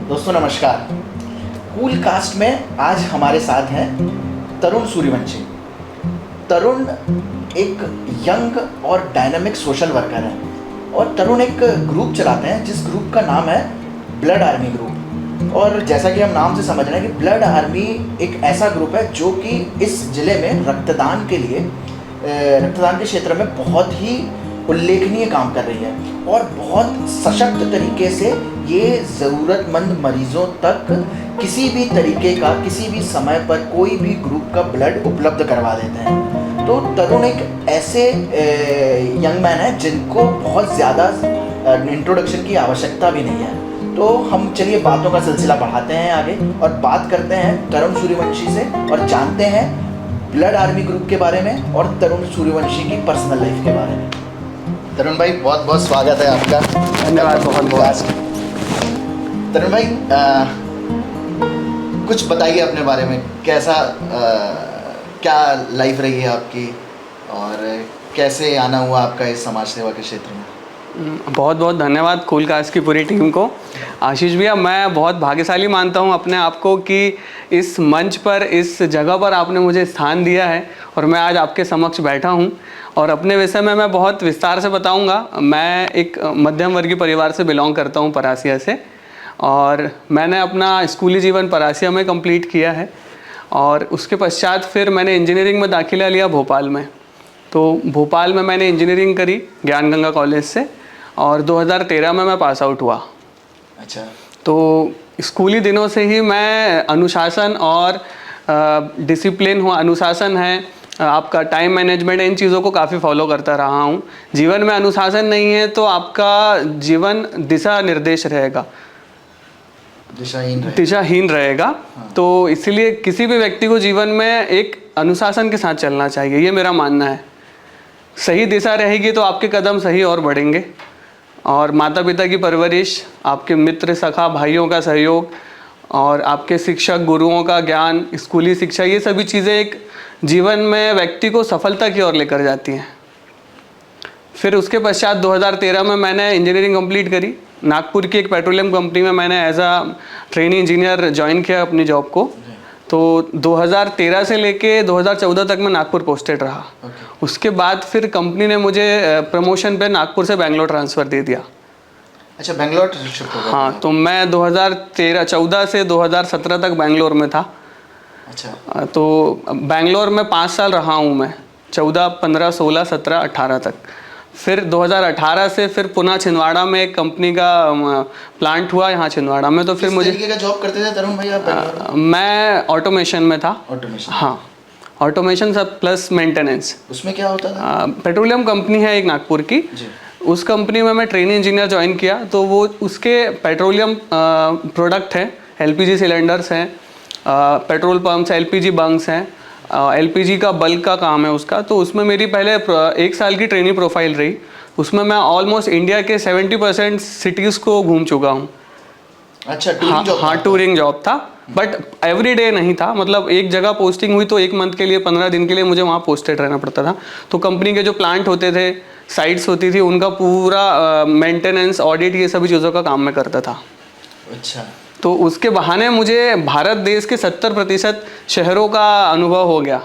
दोस्तों नमस्कार। Cool cast में आज हमारे साथ हैं तरुण सूर्यवंशी। तरुण एक यंग और डायनामिक सोशल वर्कर हैं और तरुण एक ग्रुप चलाते हैं जिस ग्रुप का नाम है ब्लड आर्मी ग्रुप। और जैसा कि हम नाम से समझ रहे हैं कि ब्लड आर्मी एक ऐसा ग्रुप है जो कि इस ज़िले में रक्तदान के लिए रक्तदान के क्षेत्र में बहुत ही उल्लेखनीय काम कर रही है और बहुत सशक्त तरीके से ये ज़रूरतमंद मरीज़ों तक किसी भी तरीके का किसी भी समय पर कोई भी ग्रुप का ब्लड उपलब्ध करवा देते हैं। तो तरुण एक ऐसे यंग मैन है जिनको बहुत ज़्यादा इंट्रोडक्शन की आवश्यकता भी नहीं है। तो हम चलिए बातों का सिलसिला बढ़ाते हैं आगे और बात करते हैं तरुण सूर्यवंशी से और जानते हैं ब्लड आर्मी ग्रुप के बारे में और तरुण सूर्यवंशी की पर्सनल लाइफ के बारे में। तरुण भाई बहुत बहुत स्वागत है आपका। धन्यवाद बहुत बहुत। तरुण भाई कुछ बताइए अपने बारे में, कैसा क्या लाइफ रही है आपकी और कैसे आना हुआ आपका इस समाज सेवा के क्षेत्र में। बहुत बहुत धन्यवाद कूल कास्ट की पूरी टीम को। आशीष भैया, मैं बहुत भाग्यशाली मानता हूं अपने आप को कि इस मंच पर, इस जगह पर आपने मुझे स्थान दिया है और मैं आज आपके समक्ष बैठा हूं। और अपने विषय में मैं बहुत विस्तार से बताऊंगा। मैं एक मध्यम वर्गीय परिवार से बिलोंग करता हूं, परासिया से, और मैंने अपना स्कूली जीवन परासिया में कंप्लीट किया है और उसके पश्चात फिर मैंने इंजीनियरिंग में दाखिला लिया भोपाल में। तो भोपाल में मैंने इंजीनियरिंग करी ज्ञान गंगा कॉलेज से और 2013 में मैं पास आउट हुआ। अच्छा। तो स्कूली दिनों से ही मैं अनुशासन और डिसिप्लिन हुआ, अनुशासन है आपका, टाइम मैनेजमेंट, इन चीज़ों को काफ़ी फॉलो करता रहा हूँ। जीवन में अनुशासन नहीं है तो आपका जीवन दिशा निर्देश रहेगा, दिशाहीन रहेगा। हाँ। तो इसीलिए किसी भी व्यक्ति को जीवन में एक अनुशासन के साथ चलना चाहिए, ये मेरा मानना है। सही दिशा रहेगी तो आपके कदम सही और बढ़ेंगे। और माता पिता की परवरिश, आपके मित्र सखा भाइयों का सहयोग और आपके शिक्षक गुरुओं का ज्ञान, स्कूली शिक्षा, ये सभी चीज़ें एक जीवन में व्यक्ति को सफलता की ओर लेकर जाती हैं। फिर उसके पश्चात 2013 में मैंने इंजीनियरिंग कंप्लीट करी। नागपुर की एक पेट्रोलियम कंपनी में मैंने एज आ ट्रेनी इंजीनियर ज्वाइन किया अपनी जॉब को। तो 2013 से लेके 2014 तक मैं नागपुर पोस्टेड रहा। उसके बाद फिर कंपनी ने मुझे प्रमोशन पे नागपुर से बेंगलोर ट्रांसफ़र दे दिया। अच्छा, बेंगलोर शिफ्ट हो गए? हाँ, तो मैं 2014 से 2017 तक बेंगलोर में था। अच्छा। तो बेंगलोर में 5 साल रहा हूँ मैं, 14, 15, 16, 17, 18 तक। फिर 2018 से फिर पुनः छिंदवाड़ा में एक कंपनी का प्लांट हुआ यहाँ छिंदवाड़ा में। तो फिर मुझे किस तरीके का जॉब करते थे तरुण भाई आप? मैं ऑटोमेशन में था। ऑटोमेशन? हाँ, ऑटोमेशन सब प्लस मेंटेनेंस। उसमें क्या होता था? पेट्रोलियम कंपनी है एक नागपुर की जी। उस कंपनी में मैं ट्रेनी इंजीनियर ज्वाइन किया। तो वो उसके पेट्रोलियम प्रोडक्ट हैं, एलपीजी सिलेंडर्स हैं, पेट्रोल पंप्स, एलपीजी बंक्स हैं, एलपीजी का बल्क का काम है उसका। तो उसमें मेरी पहले 1 साल की ट्रेनिंग प्रोफाइल रही। उसमें मैं ऑलमोस्ट इंडिया के 70% सिटीज़ को घूम चुका हूँ। अच्छा, टूरिंग जॉब? हाँ, टूरिंग जॉब था, बट एवरी डे नहीं था। मतलब एक जगह पोस्टिंग हुई तो 1 मंथ के लिए, 15 दिन के लिए मुझे वहाँ पोस्टेड रहना पड़ता था। तो कंपनी के जो प्लांट होते थे, साइट्स होती थी, उनका पूरा मेंटेनेंस, ऑडिट, ये सभी चीज़ों का काम मैं करता था। अच्छा। तो उसके बहाने मुझे भारत देश के 70% शहरों का अनुभव हो गया।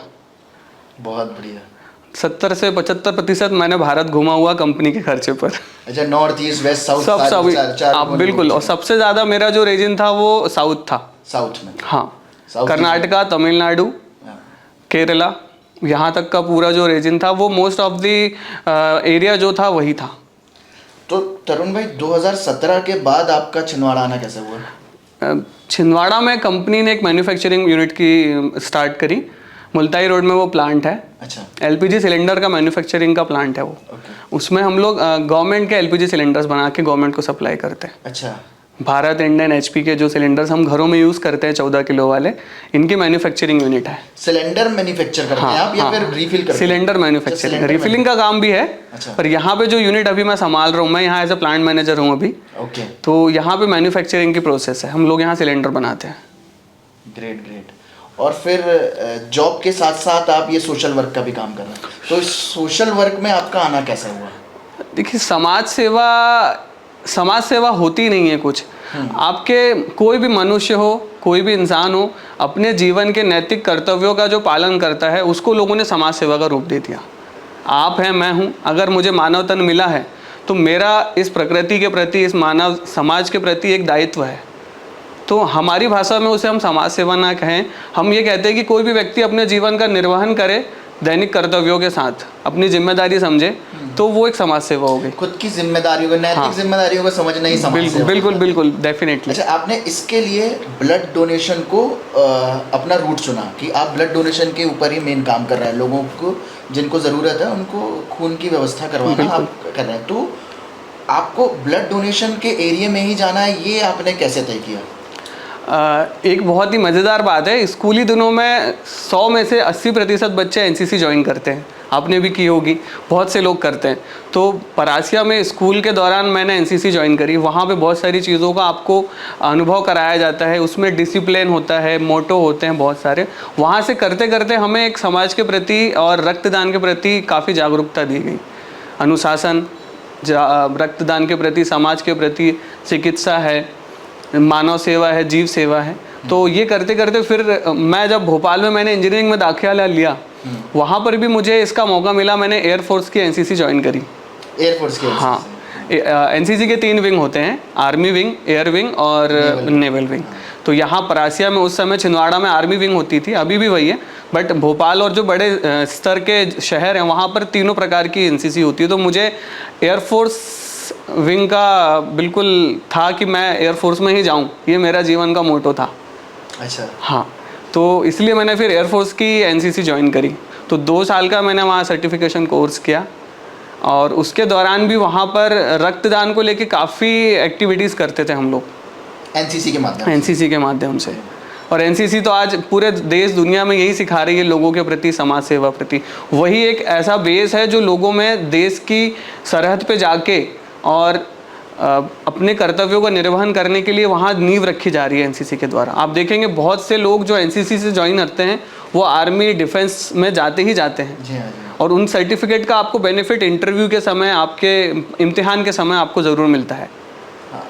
बहुत बढ़िया। 70 से 75% मैंने भारत घुमा हुआ कंपनी के खर्चे पर। अच्छा, नॉर्थ ईस्ट वेस्ट साउथ सब आप बिल्कुल। और सबसे ज़्यादा मेरा जो रीजन था वो साउथ था। साउथ में? हाँ, कर्नाटका, तमिलनाडु, केरला, यहाँ तक का पूरा जो रीजन था वो मोस्ट ऑफ द एरिया जो था वही था। तो तरुण भाई 2017 के बाद आपका छिंदवाड़ा आना कैसे हुआ? छिंदवाड़ा में कंपनी ने एक मैन्युफैक्चरिंग यूनिट की स्टार्ट करी। मुल्ताई रोड में वो प्लांट है। अच्छा। एलपीजी सिलेंडर का मैन्युफैक्चरिंग का प्लांट है वो। उसमें हम लोग गवर्नमेंट के एलपीजी सिलेंडर्स बना के गवर्नमेंट को सप्लाई करते हैं। अच्छा। भारत, इंडियन, एचपी के जो सिलेंडर्स हम घरों में यूज़ करते हैं 14 किलो वाले, इनकी मैन्युफैक्चरिंग यूनिट है। सिलेंडर मैन्युफैक्चर करते हैं आप या फिर रिफिल करते हैं? सिलेंडर मैन्युफैक्चरिंग, रिफिलिंग का काम भी है। अच्छा। पर यहाँ पे जो यूनिट अभी मैं संभाल रहा हूँ, मैं यहाँ एज ए प्लांट मैनेजर हूँ अभी। ओके। तो यहाँ पे मैन्युफैक्चरिंग की प्रोसेस है, हम लोग यहाँ सिलेंडर बनाते हैं। Great great. और फिर जॉब के साथ साथ आप ये सोशल वर्क का भी काम कर रहे हैं, तो इस सोशल वर्क में आपका आना कैसे हुआ? देखिए, समाज सेवा समाज सेवा होती नहीं है कुछ। आपके कोई भी मनुष्य हो, कोई भी इंसान हो, अपने जीवन के नैतिक कर्तव्यों का जो पालन करता है उसको लोगों ने समाज सेवा का रूप दे दिया। आप हैं, मैं हूँ, अगर मुझे मानव तन मिला है तो मेरा इस प्रकृति के प्रति, इस मानव समाज के प्रति एक दायित्व है। तो हमारी भाषा में उसे हम समाज सेवा ना कहें, हम ये कहते हैं कि कोई भी व्यक्ति अपने जीवन का निर्वहन करे दैनिक कर्तव्यों के साथ, अपनी जिम्मेदारी समझे, तो वो एक समाज सेवा हो गई। खुद की जिम्मेदारियों को, नैतिक जिम्मेदारियों को समझना ही समाज बिल्कुल सेवा बिल्कुल है। बिल्कुल, डेफिनेटली। अच्छा, आपने इसके लिए ब्लड डोनेशन को अपना रूट चुना कि आप ब्लड डोनेशन के ऊपर ही मेन काम कर रहे हैं, लोगों को जिनको ज़रूरत है उनको खून की व्यवस्था करवाना आप कर रहे हैं। तो आपको ब्लड डोनेशन के एरिया में ही जाना है, ये आपने कैसे तय किया? एक बहुत ही मज़ेदार बात है, स्कूली दिनों में 100 में से 80% बच्चे एनसीसी ज्वाइन करते हैं। आपने भी की होगी, बहुत से लोग करते हैं। तो परासिया में स्कूल के दौरान मैंने एनसीसी ज्वाइन करी। वहाँ पे बहुत सारी चीज़ों का आपको अनुभव कराया जाता है, उसमें डिसिप्लिन होता है, मोटो होते हैं बहुत सारे। वहाँ से करते करते हमें एक समाज के प्रति और रक्तदान के प्रति काफ़ी जागरूकता दी गई। अनुशासन, रक्तदान के प्रति, समाज के प्रति, चिकित्सा है, मानव सेवा है, जीव सेवा है। तो ये करते करते फिर मैं जब भोपाल में मैंने इंजीनियरिंग में दाखिला लिया, वहाँ पर भी मुझे इसका मौका मिला। मैंने एयरफोर्स की एनसीसी ज्वाइन करी। एयरफोर्स की? हाँ, एनसीसी के 3 विंग होते हैं, आर्मी विंग, एयर विंग और नेवल विंग। तो यहाँ परासिया में उस समय छिंदवाड़ा में आर्मी विंग होती थी, अभी भी वही है, बट भोपाल और जो बड़े स्तर के शहर हैं वहाँ पर तीनों प्रकार की एनसीसी होती है। तो मुझे एयरफोर्स विंग का बिल्कुल था कि मैं एयरफोर्स में ही जाऊं, ये मेरा जीवन का मोटो था। अच्छा। हाँ, तो इसलिए मैंने फिर एयरफोर्स की एनसीसी ज्वाइन करी। तो 2 साल का मैंने वहाँ सर्टिफिकेशन कोर्स किया और उसके दौरान भी वहाँ पर रक्तदान को लेके काफ़ी एक्टिविटीज़ करते थे हम लोग एनसीसी के माध्यम से? एनसीसी के माध्यम से। और एनसीसी तो आज पूरे देश दुनिया में यही सिखा रही है लोगों के प्रति, समाज सेवा प्रति। वही एक ऐसा बेस है जो लोगों में देश की सरहद पे जाके और अपने कर्तव्यों का निर्वहन करने के लिए वहाँ नींव रखी जा रही है एनसीसी के द्वारा। आप देखेंगे बहुत से लोग जो एनसीसी से ज्वाइन करते हैं वो आर्मी, डिफेंस में जाते ही जाते हैं। जी हाँ, जी। और उन सर्टिफिकेट का आपको बेनिफिट इंटरव्यू के समय, आपके इम्तिहान के समय आपको ज़रूर मिलता है। हाँ।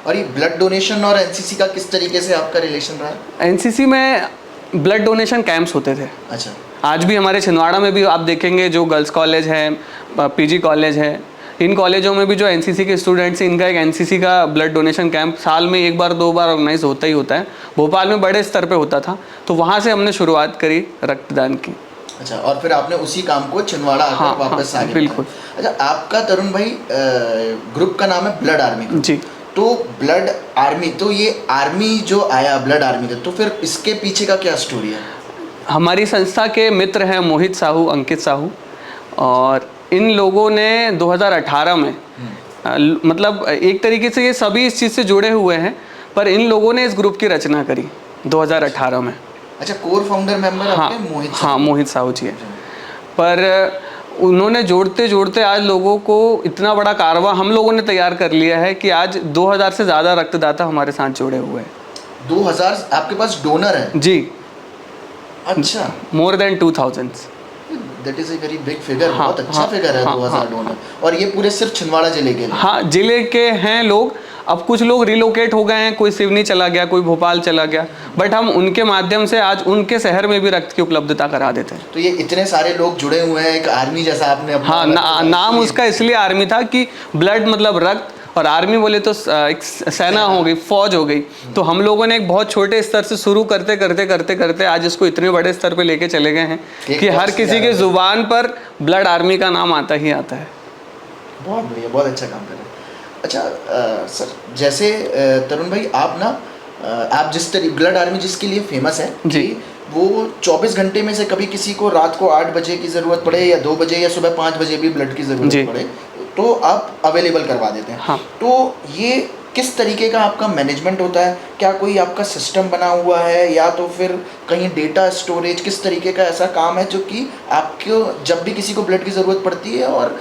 और ये ब्लड डोनेशन और एनसीसी का किस तरीके से आपका रिलेशन रहा? एनसीसी में ब्लड डोनेशन कैंप्स होते थे। अच्छा। आज भी हमारे छिंदवाड़ा में भी आप देखेंगे, जो गर्ल्स कॉलेज है, पीजी कॉलेज है, इन कॉलेजों में भी जो एनसीसी के स्टूडेंट्स हैं, इनका एक एनसीसी का ब्लड डोनेशन कैंप साल में 1 बार 2 बार ऑर्गेनाइज होता ही होता है। भोपाल में बड़े स्तर पे होता था, तो वहाँ से हमने शुरुआत करी रक्तदान की। अच्छा, और फिर आपने उसी काम को छिंदवाड़ा आकर वापस आगे बिल्कुल। अच्छा, आपका तरुण भाई ग्रुप का नाम है ब्लड आर्मी जी। तो ब्लड आर्मी, तो ये आर्मी जो आया ब्लड आर्मी का, तो फिर इसके पीछे का क्या स्टोरी है? हमारी संस्था के मित्र हैं मोहित साहू, अंकित साहू, और इन लोगों ने 2018 में मतलब एक तरीके से ये सभी इस चीज़ से जुड़े हुए हैं, पर इन लोगों ने इस ग्रुप की रचना करी 2018 में। अच्छा, कोर फाउंडर मेंबर आपके मोहित साहू? हाँ, मोहित साहू जी है। पर उन्होंने जोड़ते जोड़ते आज लोगों को इतना बड़ा कारवां हम लोगों ने तैयार कर लिया है कि आज 2000 से ज़्यादा रक्तदाता हमारे साथ जुड़े हुए हैं। 2000 आपके पास डोनर है? जी। अच्छा, more than 2000। That is a very big figure. हाँ, बहुत अच्छा हाँ, फिगर है। हाँ, 2000 हाँ, डोनर। और ये पूरे सिर्फ छिंदवाड़ा जिले के लिए? हाँ, जिले के हैं लोग। अब कुछ लोग रिलोकेट हो गए हैं, कोई सिवनी चला गया, कोई भोपाल चला गया, बट हम उनके माध्यम से आज उनके शहर में भी रक्त की उपलब्धता करा देते हैं। तो ये इतने सारे लोग जुड़े हुए हैं, एक आर्मी जैसा आपने अपना हाँ, नाम उसका इसलिए आर्मी था कि ब्लड मतलब रक्त, और आर्मी बोले तो एक सेना हो गई, फौज हो गई। तो हम लोगों ने एक बहुत छोटे स्तर से शुरू करते करते करते करते आज इसको इतने बड़े स्तर पे लेके चले गए हैं कि हर किसी के जुबान पर ब्लड आर्मी का नाम आता ही आता है। बहुत बढ़िया, बहुत अच्छा काम कर रहे हैं। अच्छा सर, जैसे तरुण भाई आप ना आप जिस तरीके ब्लड आर्मी जिसके लिए फेमस है जी, कि वो 24 घंटे में से कभी किसी को रात को 8 बजे की ज़रूरत पड़े या 2 बजे या सुबह 5 बजे भी ब्लड की ज़रूरत पड़े तो आप अवेलेबल करवा देते हैं। हाँ। तो ये किस तरीके का आपका मैनेजमेंट होता है? क्या कोई आपका सिस्टम बना हुआ है या तो फिर कहीं डेटा स्टोरेज, किस तरीके का ऐसा काम है जो कि आपको जब भी किसी को ब्लड की ज़रूरत पड़ती है और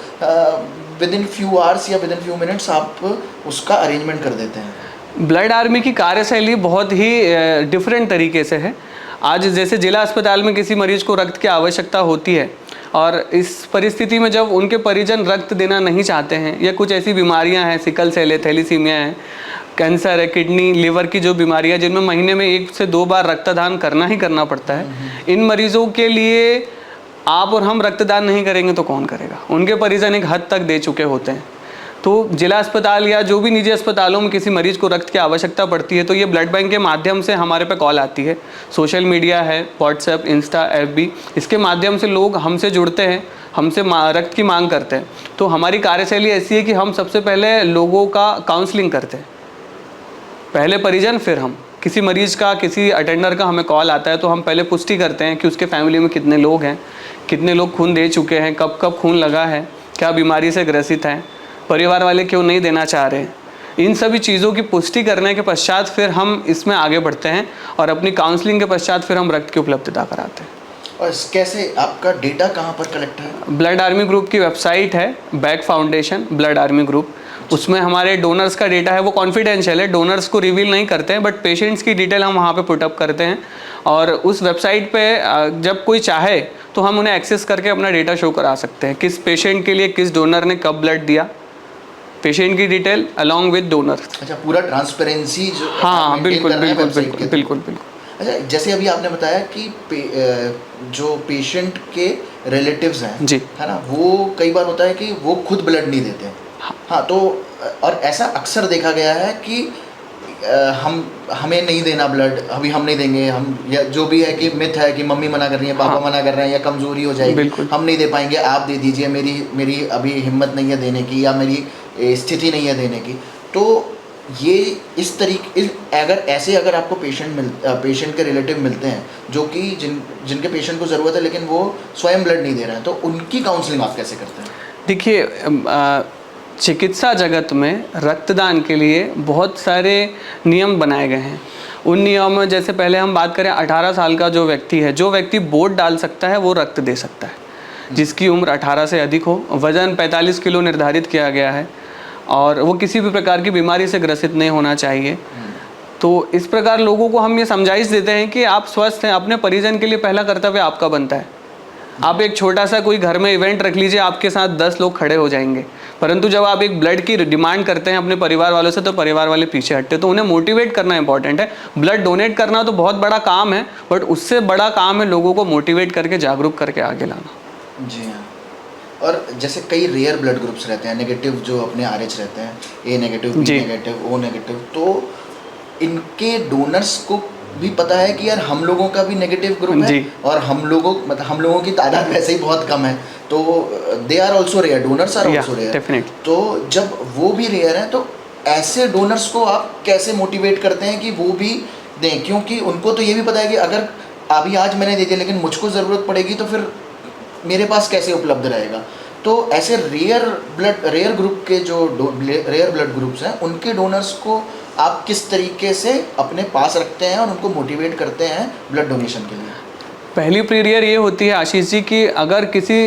विद इन फ्यू आवर्स या विद इन फ्यू मिनट्स आप उसका अरेंजमेंट कर देते हैं? ब्लड आर्मी की कार्यशैली बहुत ही डिफरेंट तरीके से है। आज जैसे जिला अस्पताल में किसी मरीज को रक्त की आवश्यकता होती है, और इस परिस्थिति में जब उनके परिजन रक्त देना नहीं चाहते हैं या कुछ ऐसी बीमारियां हैं, सिकल सेल है, थैलीसीमिया है, कैंसर है, किडनी लिवर की जो बीमारियां जिनमें महीने में 1 से 2 बार रक्तदान करना ही करना पड़ता है, इन मरीजों के लिए आप और हम रक्तदान नहीं करेंगे तो कौन करेगा। उनके परिजन एक हद तक दे चुके होते हैं। तो जिला अस्पताल या जो भी निजी अस्पतालों में किसी मरीज को रक्त की आवश्यकता पड़ती है तो ये ब्लड बैंक के माध्यम से हमारे पे कॉल आती है। सोशल मीडिया है, व्हाट्सएप, इंस्टा, FB, इसके माध्यम से लोग हमसे जुड़ते हैं, हमसे रक्त की मांग करते हैं। तो हमारी कार्यशैली ऐसी है कि हम सबसे पहले लोगों का काउंसलिंग करते हैं, पहले परिजन फिर हम। किसी मरीज का, किसी अटेंडर का हमें कॉल आता है तो हम पहले पुष्टि करते हैं कि उसके फैमिली में कितने लोग हैं, कितने लोग खून दे चुके हैं, कब कब खून लगा है, क्या बीमारी से ग्रसित हैं, परिवार वाले क्यों नहीं देना चाह रहे हैं। इन सभी चीज़ों की पुष्टि करने के पश्चात फिर हम इसमें आगे बढ़ते हैं और अपनी काउंसलिंग के पश्चात फिर हम रक्त की उपलब्धता कराते हैं। और कैसे आपका डेटा कहाँ पर कलेक्ट है? ब्लड आर्मी ग्रुप की वेबसाइट है, back foundation blood army group, उसमें हमारे डोनर्स का डेटा है, वो कॉन्फिडेंशियल है, डोनर्स को रिवील नहीं करते हैं, बट पेशेंट्स की डिटेल हम वहाँ पे पुटअप करते हैं। और उस वेबसाइट पे जब कोई चाहे तो हम उन्हें एक्सेस करके अपना डेटा शो करा सकते हैं, किस पेशेंट के लिए किस डोनर ने कब ब्लड दिया, पेशेंट की डिटेल अलॉन्ग विद डोनर। अच्छा, पूरा ट्रांसपेरेंसी जो हाँ बिल्कुल बिल्कुल बिल्कुल बिल्कुल बिल्कुल। अच्छा, जैसे अभी आपने बताया कि जो पेशेंट के रिलेटिव्स हैं जी, है ना, वो कई बार होता है कि वो खुद ब्लड नहीं देते हैं। हाँ, तो और ऐसा अक्सर देखा गया है कि हमें नहीं देना ब्लड, अभी हम नहीं देंगे, हम या जो भी है कि मिथ है कि मम्मी मना कर रही है, पापा मना कर रहे हैं, या कमजोरी हो जाएगी, हम नहीं दे पाएंगे, आप दे दीजिए, मेरी अभी हिम्मत नहीं है देने की, या मेरी स्थिति नहीं है देने की। तो ये इस तरीके अगर आपको पेशेंट के रिलेटिव मिलते हैं जो कि जिनके पेशेंट को ज़रूरत है लेकिन वो स्वयं ब्लड नहीं दे रहे हैं, तो उनकी काउंसलिंग आप कैसे करते हैं? देखिए, चिकित्सा जगत में रक्तदान के लिए बहुत सारे नियम बनाए गए हैं। उन नियमों में जैसे पहले हम बात करें, 18 साल का जो व्यक्ति है, जो व्यक्ति वोट डाल सकता है वो रक्त दे सकता है। जिसकी उम्र 18 से अधिक हो, वजन 45 किलो निर्धारित किया गया है और वो किसी भी प्रकार की बीमारी से ग्रसित नहीं होना चाहिए। तो इस प्रकार लोगों को हम ये समझाइश देते हैं कि आप स्वस्थ हैं, अपने परिजन के लिए पहला कर्तव्य आपका बनता है। आप एक छोटा सा कोई घर में इवेंट रख लीजिए, आपके साथ 10 लोग खड़े हो जाएंगे, परंतु जब आप एक ब्लड की डिमांड करते हैं अपने परिवार वालों से तो परिवार वाले पीछे हटते हैं। तो उन्हें मोटिवेट करना इंपॉर्टेंट है। ब्लड डोनेट करना तो बहुत बड़ा काम है, बट उससे बड़ा काम है लोगों को मोटिवेट करके, जागरूक करके आगे लाना। जी हाँ। और जैसे कई रेयर ब्लड ग्रुप्स रहते हैं, नेगेटिव जो अपने RH रहते हैं, A negative, B negative, O negative, तो इनके डोनर्स को भी पता है कि यार हम लोगों का भी नेगेटिव ग्रुप है और हम लोगों की तादाद वैसे ही बहुत कम है, तो they are also rare, donors are also rare. तो जब वो भी रेयर हैं तो ऐसे डोनर्स को आप कैसे मोटिवेट करते हैं कि वो भी दें? क्योंकि उनको तो ये भी पता है कि अगर अभी आज मैंने दे दिया लेकिन मुझको ज़रूरत पड़ेगी तो फिर मेरे पास कैसे उपलब्ध रहेगा। तो ऐसे रेयर ग्रुप के जो रेयर ब्लड ग्रुप्स हैं, उनके डोनर्स को आप किस तरीके से अपने पास रखते हैं और उनको मोटिवेट करते हैं ब्लड डोनेशन के लिए? पहली प्रीरियर ये होती है आशीष जी कि अगर किसी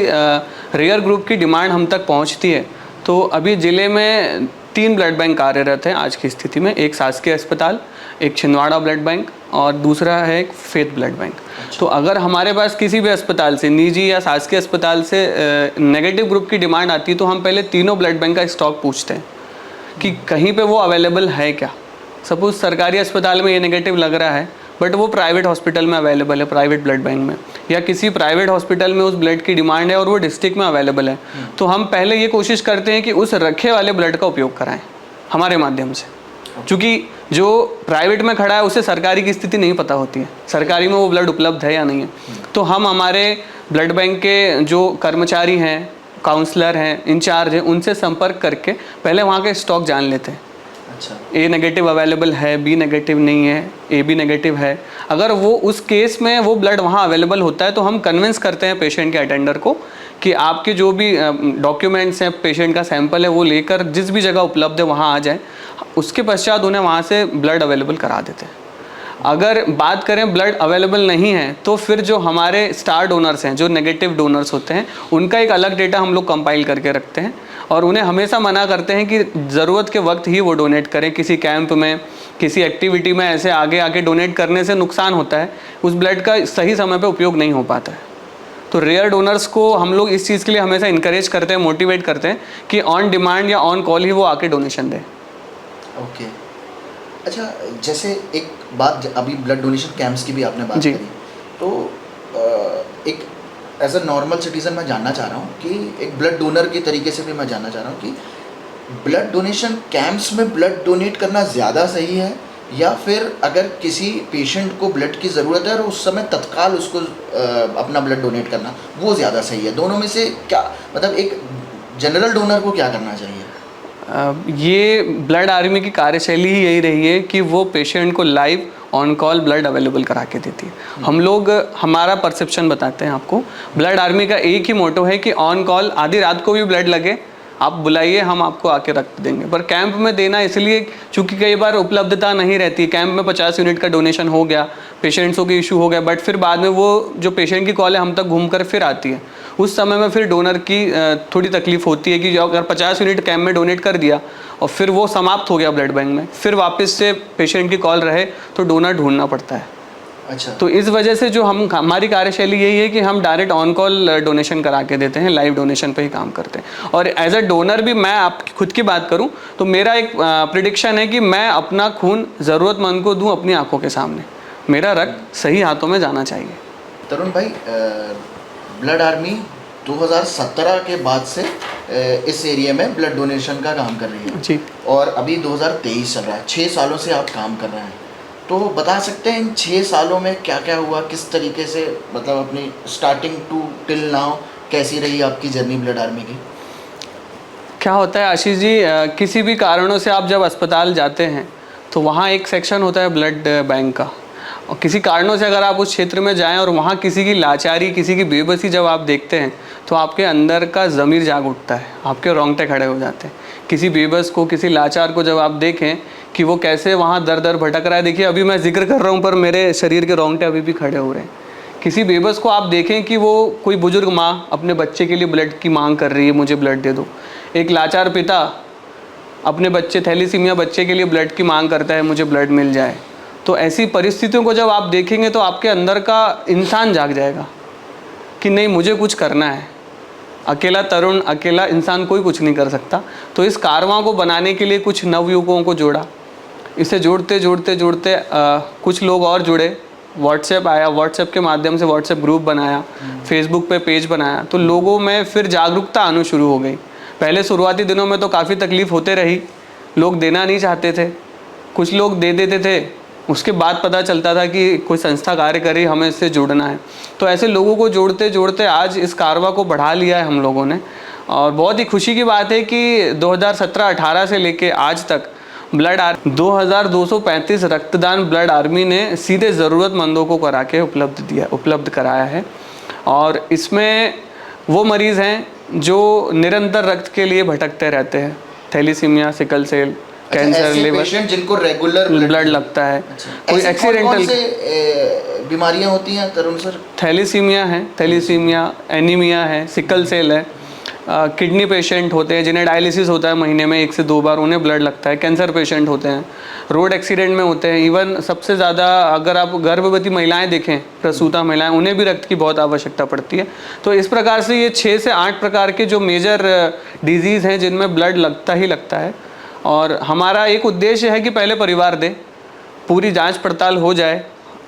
रेयर ग्रुप की डिमांड हम तक पहुंचती है तो अभी ज़िले में 3 ब्लड बैंक कार्यरत हैं आज की स्थिति में। एक शासकीय अस्पताल, एक छिंदवाड़ा ब्लड बैंक और दूसरा है एक फेथ ब्लड बैंक। तो अगर हमारे पास किसी भी अस्पताल से, निजी या शासकीय अस्पताल से नेगेटिव ग्रुप की डिमांड आती है तो हम पहले तीनों ब्लड बैंक का स्टॉक पूछते हैं कि कहीं पे वो अवेलेबल है क्या। सपोज सरकारी अस्पताल में ये नेगेटिव लग रहा है बट वो प्राइवेट हॉस्पिटल में अवेलेबल है, प्राइवेट ब्लड बैंक में, या किसी प्राइवेट हॉस्पिटल में उस ब्लड की डिमांड है और वो डिस्ट्रिक्ट में अवेलेबल है, तो हम पहले ये कोशिश करते हैं कि उस रखे वाले ब्लड का उपयोग कराएं हमारे माध्यम से। क्योंकि जो प्राइवेट में खड़ा है उसे सरकारी की स्थिति नहीं पता होती है, सरकारी में वो ब्लड उपलब्ध है या नहीं है। तो हम हमारे ब्लड बैंक के जो कर्मचारी हैं, काउंसलर हैं, इंचार्ज हैं, उनसे संपर्क करके पहले वहाँ के स्टॉक जान लेते हैं। अच्छा, A नेगेटिव अवेलेबल है, B नेगेटिव नहीं है, AB नेगेटिव है। अगर वो उस केस में वो ब्लड वहाँ अवेलेबल होता है तो हम कन्विंस करते हैं पेशेंट के अटेंडर को कि आपके जो भी डॉक्यूमेंट्स हैं, पेशेंट का सैंपल है, वो लेकर जिस भी जगह उपलब्ध है वहाँ आ जाए। उसके पश्चात उन्हें वहाँ से ब्लड अवेलेबल करा देते हैं। अगर बात करें ब्लड अवेलेबल नहीं है तो फिर जो हमारे स्टार डोनर्स हैं, जो नेगेटिव डोनर्स होते हैं, उनका एक अलग डेटा हम लोग कंपाइल करके रखते हैं और उन्हें हमेशा मना करते हैं कि ज़रूरत के वक्त ही वो डोनेट करें। किसी कैंप में, किसी एक्टिविटी में ऐसे आगे आके डोनेट करने से नुकसान होता है, उस ब्लड का सही समय पे उपयोग नहीं हो पाता है। तो रेयर डोनर्स को हम लोग इस चीज़ के लिए हमेशा इंकरेज करते हैं, मोटिवेट करते हैं कि ऑन डिमांड या ऑन कॉल ही वो आके डोनेशन दें। ओके। अच्छा, जैसे एक बात, अभी ब्लड डोनेशन कैंप्स की भी आपने बात जी। करी, तो एक एज अ नॉर्मल सिटीज़न मैं जानना चाह रहा हूँ कि एक ब्लड डोनर के तरीके से भी मैं जानना चाह रहा हूँ कि ब्लड डोनेशन कैंप्स में ब्लड डोनेट करना ज़्यादा सही है, या फिर अगर किसी पेशेंट को ब्लड की ज़रूरत है और उस समय तत्काल उसको अपना ब्लड डोनेट करना वो ज़्यादा सही है? दोनों में से क्या, मतलब एक जनरल डोनर को क्या करना चाहिए? ये ब्लड आर्मी की कार्यशैली ही यही रही है कि वो पेशेंट को live on call blood available करा के देती है। हम लोग हमारा परसेप्शन बताते हैं आपको। ब्लड आर्मी का एक ही मोटो है कि ऑन कॉल आधी रात को भी ब्लड लगे आप बुलाइए, हम आपको आके रक्त देंगे। पर कैंप में देना इसलिए चूँकि कई बार उपलब्धता नहीं रहती। कैंप में 50 यूनिट का डोनेशन हो गया, पेशेंट्सों की इशू हो गया, बट फिर बाद में वो जो पेशेंट की कॉल है हम तक घूम कर फिर आती है। उस समय में फिर डोनर की थोड़ी तकलीफ होती है कि अगर 50 यूनिट कैंप में डोनेट कर दिया और फिर वो समाप्त हो गया ब्लड बैंक में, फिर वापस से पेशेंट की कॉल रहे तो डोनर ढूंढना पड़ता है। अच्छा। तो इस वजह से जो हमारी कार्यशैली यही है कि हम डायरेक्ट ऑन कॉल डोनेशन करा के देते हैं, लाइव डोनेशन पे ही काम करते हैं। और एज अ डोनर भी मैं आपकी खुद की बात करूं तो मेरा एक प्रिडिक्शन है कि मैं अपना खून ज़रूरतमंद को दूं अपनी आंखों के सामने। मेरा रक्त सही हाथों में जाना चाहिए। तरुण भाई, ब्लड आर्मी 2017 के बाद से इस एरिया में ब्लड डोनेशन का काम कर रही है जी। और अभी 2023 चल रहा है, 6 सालों से आप काम कर रहे हैं। तो बता सकते हैं इन 6 सालों में क्या क्या हुआ, किस तरीके से, मतलब अपनी स्टार्टिंग टू टिल नाउ कैसी रही आपकी जर्नी ब्लड आर्मी की? क्या होता है आशीष जी, किसी भी कारणों से आप जब अस्पताल जाते हैं तो वहाँ एक सेक्शन होता है ब्लड बैंक का, और किसी कारणों से अगर आप उस क्षेत्र में जाएं और वहाँ किसी की लाचारी, किसी की बेबसी जब आप देखते हैं तो आपके अंदर का ज़मीर जाग उठता है, आपके रोंगटे खड़े हो जाते हैं। किसी बेबस को, किसी लाचार को जब आप देखें कि वो कैसे वहाँ दर दर भटक रहा है, देखिए अभी मैं जिक्र कर रहा हूँ पर मेरे शरीर के रोंगटे अभी भी खड़े हो रहे हैं। किसी बेबस को आप देखें कि वो कोई बुजुर्ग माँ अपने बच्चे के लिए ब्लड की मांग कर रही है, मुझे ब्लड दे दो। एक लाचार पिता अपने बच्चे, थैलीसीमिया बच्चे के लिए ब्लड की मांग करता है, मुझे ब्लड मिल जाए। तो ऐसी परिस्थितियों को जब आप देखेंगे तो आपके अंदर का इंसान जाग जाएगा कि नहीं, मुझे कुछ करना है। अकेला तरुण, अकेला इंसान कोई कुछ नहीं कर सकता। तो इस कारवां को बनाने के लिए कुछ नवयुवकों को जोड़ा। इसे जोड़ते जोड़ते जोड़ते कुछ लोग और जुड़े, व्हाट्सएप आया, व्हाट्सएप के माध्यम से व्हाट्सएप ग्रुप बनाया, फेसबुक पे पेज बनाया, तो लोगों में फिर जागरूकता आनी शुरू हो गई। पहले शुरुआती दिनों में तो काफ़ी तकलीफ होते रही, लोग देना नहीं चाहते थे, कुछ लोग दे देते थे, उसके बाद पता चलता था कि कोई संस्था कार्य कर रही, हमें इससे जुड़ना है। तो ऐसे लोगों को जोड़ते जोड़ते आज इस कारवा को बढ़ा लिया है हम लोगों ने। और बहुत ही खुशी की बात है कि 2017-18 से लेके आज तक 2235 रक्तदान ब्लड आर्मी ने सीधे ज़रूरतमंदों को करा के उपलब्ध कराया है। और इसमें वो मरीज़ हैं जो निरंतर रक्त के लिए भटकते रहते हैं, thalassemia, sickle cell, cancer, liver, patient जिनको रेगुलर ब्लड लगता है। कोई एक्सीडेंटल बीमारियां होती हैं तरुण सर? थैलीसीमिया है, थैलीसीमिया, एनीमिया है, सिकल सेल है, किडनी पेशेंट होते हैं जिन्हें डायलिसिस होता है महीने में 1 से 2 बार, उन्हें ब्लड लगता है। कैंसर पेशेंट होते हैं, रोड एक्सीडेंट में होते हैं। इवन सबसे ज़्यादा अगर आप गर्भवती महिलाएं देखें, प्रसूता महिलाएं, उन्हें भी रक्त की बहुत आवश्यकता पड़ती है। तो इस प्रकार से ये 6 से 8 प्रकार के जो मेजर डिजीज़ हैं जिनमें ब्लड लगता ही लगता है। और हमारा एक उद्देश्य है कि पहले परिवार दे, पूरी जांच पड़ताल हो जाए,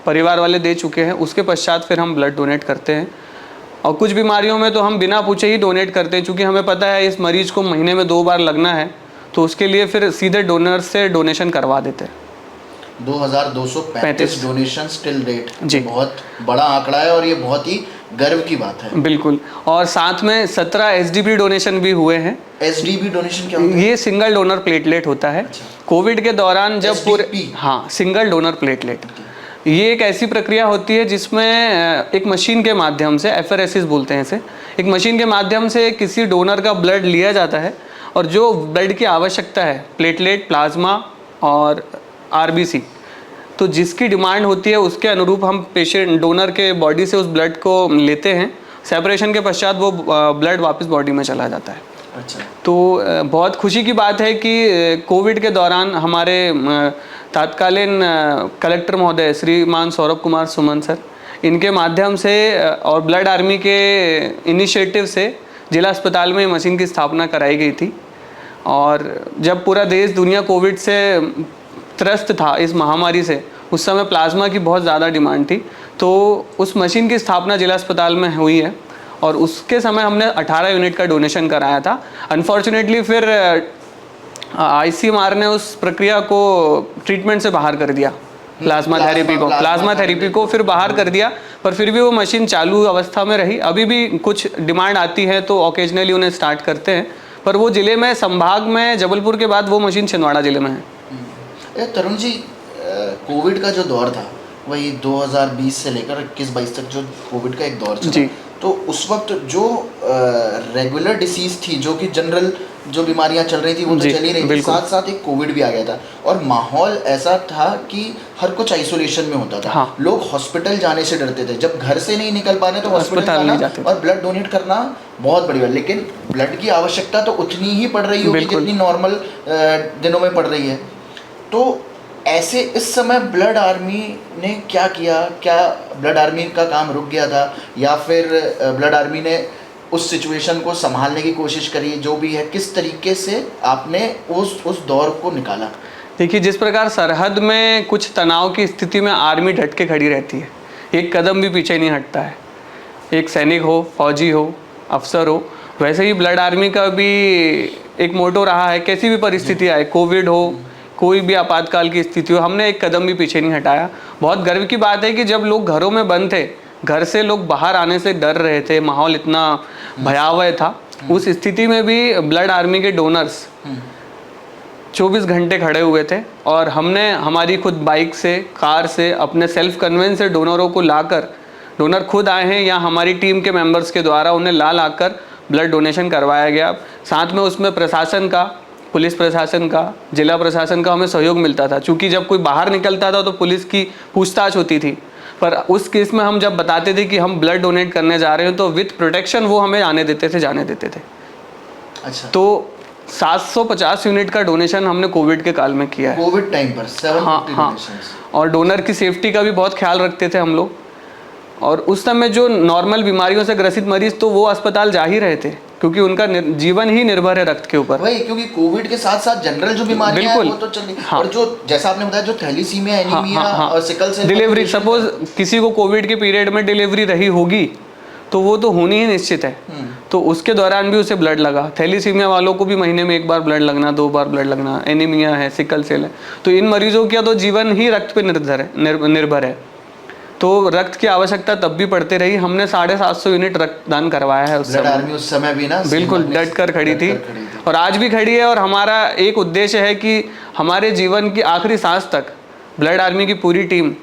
परिवार वाले दे चुके हैं, उसके पश्चात फिर हम ब्लड डोनेट करते हैं। और कुछ बीमारियों में तो हम बिना पूछे ही डोनेट करते हैं, क्योंकि हमें पता है इस मरीज़ को महीने में 2 बार लगना है, तो उसके लिए फिर सीधे डोनर से डोनेशन करवा देते हैं। 2235 डोनेशन टिल डेट जी, बहुत बड़ा आंकड़ा है और ये बहुत ही गर्व की बात है। बिल्कुल। और साथ में 17 एसडीपी डोनेशन भी हुए हैं। एसडीपी डोनेशन क्या होता है? ये सिंगल डोनर प्लेटलेट होता है। कोविड के दौरान जब SDP? हाँ, सिंगल डोनर प्लेटलेट। ये एक ऐसी प्रक्रिया होती है जिसमें एक मशीन के माध्यम से, एफरेसिस बोलते हैं इसे, एक मशीन के माध्यम से किसी डोनर का ब्लड लिया जाता है और जो ब्लड की आवश्यकता है, प्लेटलेट, प्लाज्मा और आरबीसी, तो जिसकी डिमांड होती है उसके अनुरूप हम पेशेंट डोनर के बॉडी से उस ब्लड को लेते हैं। सेपरेशन के पश्चात वो ब्लड वापस बॉडी में चला जाता है। अच्छा। तो बहुत खुशी की बात है कि कोविड के दौरान हमारे तत्कालीन कलेक्टर महोदय श्रीमान सौरभ कुमार सुमन सर, इनके माध्यम से और ब्लड आर्मी के इनिशिएटिव से जिला अस्पताल में मशीन की स्थापना कराई गई थी। और जब पूरा देश दुनिया कोविड से त्रस्त था इस महामारी से, उस समय प्लाज्मा की बहुत ज़्यादा डिमांड थी, तो उस मशीन की स्थापना जिला अस्पताल में हुई है और उसके समय हमने 18 यूनिट का डोनेशन कराया था। अनफॉर्चुनेटली फिर आईसीएमआर ने उस प्रक्रिया को ट्रीटमेंट से बाहर कर दिया, प्लाज्मा थेरेपी को फिर बाहर कर दिया, पर फिर भी वो मशीन चालू अवस्था में रही। अभी भी कुछ डिमांड आती है तो ओकेजनली उन्हें स्टार्ट करते हैं, पर वो ज़िले में, संभाग में, जबलपुर के बाद वो मशीन छिंदवाड़ा ज़िले में है। तरुण जी, कोविड का जो दौर था वही 2020 से लेकर 21-22 तक जो कोविड का एक दौर चला, तो उस वक्त जो रेगुलर डिसीज थी, जो कि जनरल जो बीमारियां चल रही थी वो तो चल ही रही थी, साथ साथ एक कोविड भी आ गया था और माहौल ऐसा था कि हर कुछ आइसोलेशन में होता था। हाँ। लोग हॉस्पिटल जाने से डरते थे, जब घर से नहीं निकल पाने तो हॉस्पिटल जाना और ब्लड डोनेट करना बहुत बड़ी बात। लेकिन ब्लड की आवश्यकता तो उतनी ही पड़ रही होगी जितनी नॉर्मल दिनों में पड़ रही है। तो ऐसे इस समय ब्लड आर्मी ने क्या किया? क्या ब्लड आर्मी का काम रुक गया था या फिर ब्लड आर्मी ने उस सिचुएशन को संभालने की कोशिश करी? जो भी है, किस तरीके से आपने उस दौर को निकाला? देखिए, जिस प्रकार सरहद में कुछ तनाव की स्थिति में आर्मी डट के खड़ी रहती है, एक कदम भी पीछे नहीं हटता है, एक सैनिक हो, फौजी हो, अफसर हो, वैसे ही ब्लड आर्मी का भी एक मोटो रहा है, कैसी भी परिस्थिति आए, कोविड हो, कोई भी आपातकाल की स्थिति हो, हमने एक कदम भी पीछे नहीं हटाया। बहुत गर्व की बात है कि जब लोग घरों में बंद थे, घर से लोग बाहर आने से डर रहे थे, माहौल इतना भयावह था, उस स्थिति में भी ब्लड आर्मी के डोनर्स 24 घंटे खड़े हुए थे और हमने हमारी खुद बाइक से, कार से, अपने सेल्फ कन्वेंस से डोनरों को लाकर, डोनर खुद आए हैं या हमारी टीम के मेंबर्स के द्वारा उन्हें लाकर ब्लड डोनेशन करवाया गया। साथ में उसमें प्रशासन का, पुलिस प्रशासन का, जिला प्रशासन का हमें सहयोग मिलता था, क्योंकि जब कोई बाहर निकलता था तो पुलिस की पूछताछ होती थी, पर उस केस में हम जब बताते थे कि हम ब्लड डोनेट करने जा रहे हैं तो विथ प्रोटेक्शन वो हमें जाने देते थे। अच्छा। तो 750 यूनिट का डोनेशन हमने कोविड के काल में किया है, कोविड टाइम पर 750 हाँ। और डोनर की सेफ्टी का भी बहुत ख्याल रखते थे हम लोग। और उस समय जो नॉर्मल बीमारियों से ग्रसित मरीज तो वो अस्पताल जा ही रहे थे, क्योंकि उनका जीवन ही निर्भर है रक्त के ऊपर। वही, क्योंकि कोविड के साथ साथ जनरल जो बीमारियां हैं वो तो चल रही। हाँ। और जो जैसा आपने बताया, जो थैलीसीमिया, एनीमिया और सिकल सेल डिलीवरी, सपोज किसी को कोविड के पीरियड में डिलीवरी रही होगी तो वो तो होनी ही निश्चित है, तो उसके दौरान भी उसे ब्लड लगा। थैलीसीमिया वालों को भी महीने में 1 बार ब्लड लगना, 2 बार ब्लड लगना, एनीमिया है, सिकल सेल है, तो इन मरीजों का तो जीवन ही रक्त पे निर्भर है। तो रक्त की आवश्यकता तब भी पड़ती रही। हमने 750 यूनिट रक्तदान करवाया है उस समय भी ना, बिल्कुल डट कर खड़ी थी और आज भी खड़ी है। और हमारा एक उद्देश्य है कि हमारे जीवन की आखिरी सांस तक ब्लड आर्मी की पूरी टीम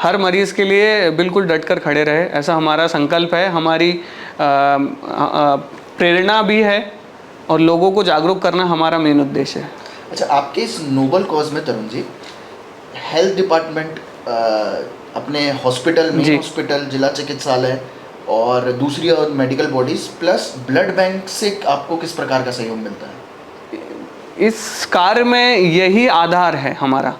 हर मरीज के लिए बिल्कुल डट कर खड़े रहे, ऐसा हमारा संकल्प है, हमारी प्रेरणा भी है और लोगों को जागरूक करना हमारा मेन उद्देश्य है। अच्छा, आपके इस नोबल कॉज में तरुण जी, हेल्थ डिपार्टमेंट अपने हॉस्पिटल में, हॉस्पिटल, जिला चिकित्सालय और दूसरी और medical bodies plus blood bank से आपको किस प्रकार का सहयोग मिलता है? इस कार्य में यही आधार है हमारा।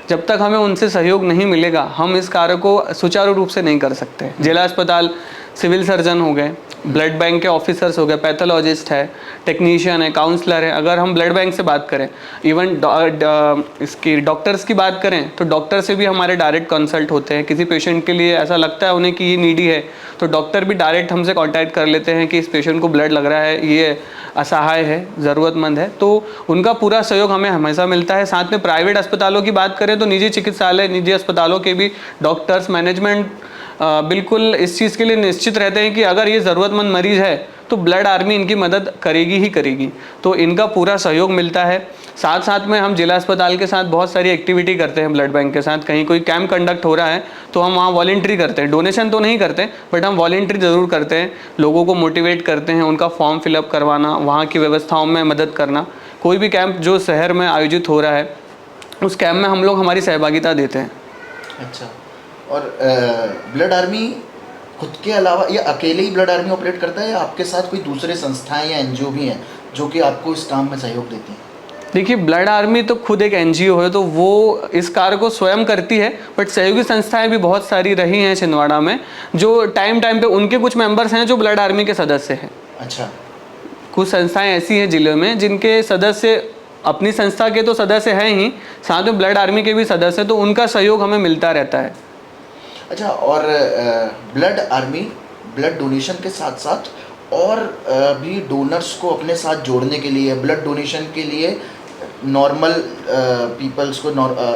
जब तक हमें उनसे सहयोग नहीं मिलेगा हम इस कार्य को सुचारू रूप से नहीं कर सकते। जिला अस्पताल सिविल सर्जन हो गए, ब्लड बैंक के ऑफिसर्स हो गए, पैथोलॉजिस्ट है, टेक्नीशियन है, काउंसलर है। अगर हम ब्लड बैंक से बात करें, इवन इसकी डॉक्टर्स की बात करें तो डॉक्टर से भी हमारे डायरेक्ट कंसल्ट होते हैं। किसी पेशेंट के लिए ऐसा लगता है उन्हें कि ये नीडी है तो डॉक्टर भी डायरेक्ट हमसे कांटेक्ट कर लेते हैं कि इस पेशेंट को ब्लड लग रहा है, ये असहाय है, ज़रूरतमंद है, तो उनका पूरा सहयोग हमें हमेशा मिलता है। साथ में प्राइवेट अस्पतालों की बात करें तो निजी चिकित्सालय, निजी अस्पतालों के भी डॉक्टर्स, मैनेजमेंट बिल्कुल इस चीज़ के लिए निश्चित रहते हैं कि अगर ये ज़रूरतमंद मरीज़ है तो ब्लड आर्मी इनकी मदद करेगी ही करेगी, तो इनका पूरा सहयोग मिलता है। साथ साथ में हम जिला अस्पताल के साथ बहुत सारी एक्टिविटी करते हैं ब्लड बैंक के साथ। कहीं कोई कैंप कंडक्ट हो रहा है तो हम वहाँ वॉलेंट्री करते हैं, डोनेशन तो नहीं करते बट हम वॉलेंट्री ज़रूर करते हैं, लोगों को मोटिवेट करते हैं, उनका फॉर्म फिलअप करवाना, वहाँ की व्यवस्थाओं में मदद करना। कोई भी कैंप जो शहर में आयोजित हो रहा है उस कैंप में हम लोग हमारी सहभागिता देते हैं। अच्छा, और ब्लड आर्मी खुद के अलावा या अकेले ही ब्लड आर्मी ऑपरेट करता है या आपके साथ कोई दूसरे संस्थाएं या एनजीओ भी हैं जो कि आपको इस काम में सहयोग देती हैं? देखिए, ब्लड आर्मी तो खुद एक एनजीओ है, तो वो इस कार्य को स्वयं करती है, बट सहयोगी संस्थाएं भी बहुत सारी रही हैं छिंदवाड़ा में, जो टाइम टाइम पे उनके कुछ मेंबर्स हैं जो ब्लड आर्मी के सदस्य हैं। अच्छा। कुछ संस्थाएं ऐसी हैं जिले में जिनके सदस्य अपनी संस्था के तो सदस्य हैं ही, साथ में ब्लड आर्मी के भी सदस्य, तो उनका सहयोग हमें मिलता रहता है। अच्छा, और ब्लड आर्मी ब्लड डोनेशन के साथ साथ और भी डोनर्स को अपने साथ जोड़ने के लिए, ब्लड डोनेशन के लिए नॉर्मल पीपल्स को,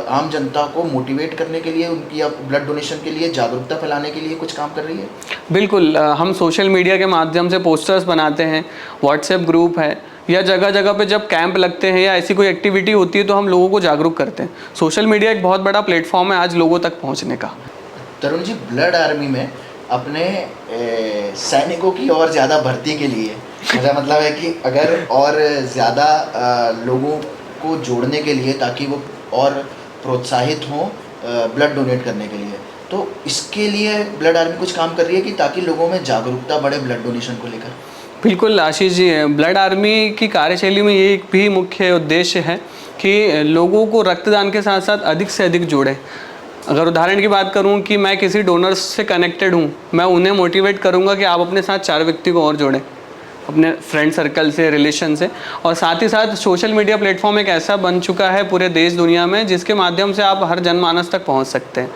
आम जनता को मोटिवेट करने के लिए, उनकी ब्लड डोनेशन के लिए जागरूकता फैलाने के लिए कुछ काम कर रही है? बिल्कुल, हम सोशल मीडिया के माध्यम से पोस्टर्स बनाते हैं, व्हाट्सएप ग्रुप है, या जगह जगह पे जब कैंप लगते हैं या ऐसी कोई एक्टिविटी होती है तो हम लोगों को जागरूक करते हैं। सोशल मीडिया एक बहुत बड़ा प्लेटफॉर्म है आज लोगों तक पहुंचने का। तरुण जी, ब्लड आर्मी में अपने सैनिकों की और ज़्यादा भर्ती के लिए, मेरा मतलब है कि अगर और ज़्यादा लोगों को जोड़ने के लिए, ताकि वो और प्रोत्साहित हों ब्लड डोनेट करने के लिए, तो इसके लिए ब्लड आर्मी कुछ काम कर रही है कि ताकि लोगों में जागरूकता बढ़े ब्लड डोनेशन को लेकर? बिल्कुल आशीष जी, ब्लड आर्मी की कार्यशैली में ये एक भी मुख्य उद्देश्य है कि लोगों को रक्तदान के साथ साथ अधिक से अधिक जोड़ें। अगर उदाहरण की बात करूं कि मैं किसी डोनर से कनेक्टेड हूं, मैं उन्हें मोटिवेट करूंगा कि आप अपने साथ 4 व्यक्ति को और जोड़ें, अपने फ्रेंड सर्कल से, रिलेशन से। और साथ ही साथ सोशल मीडिया प्लेटफॉर्म एक ऐसा बन चुका है पूरे देश दुनिया में जिसके माध्यम से आप हर जनमानस तक पहुँच सकते हैं।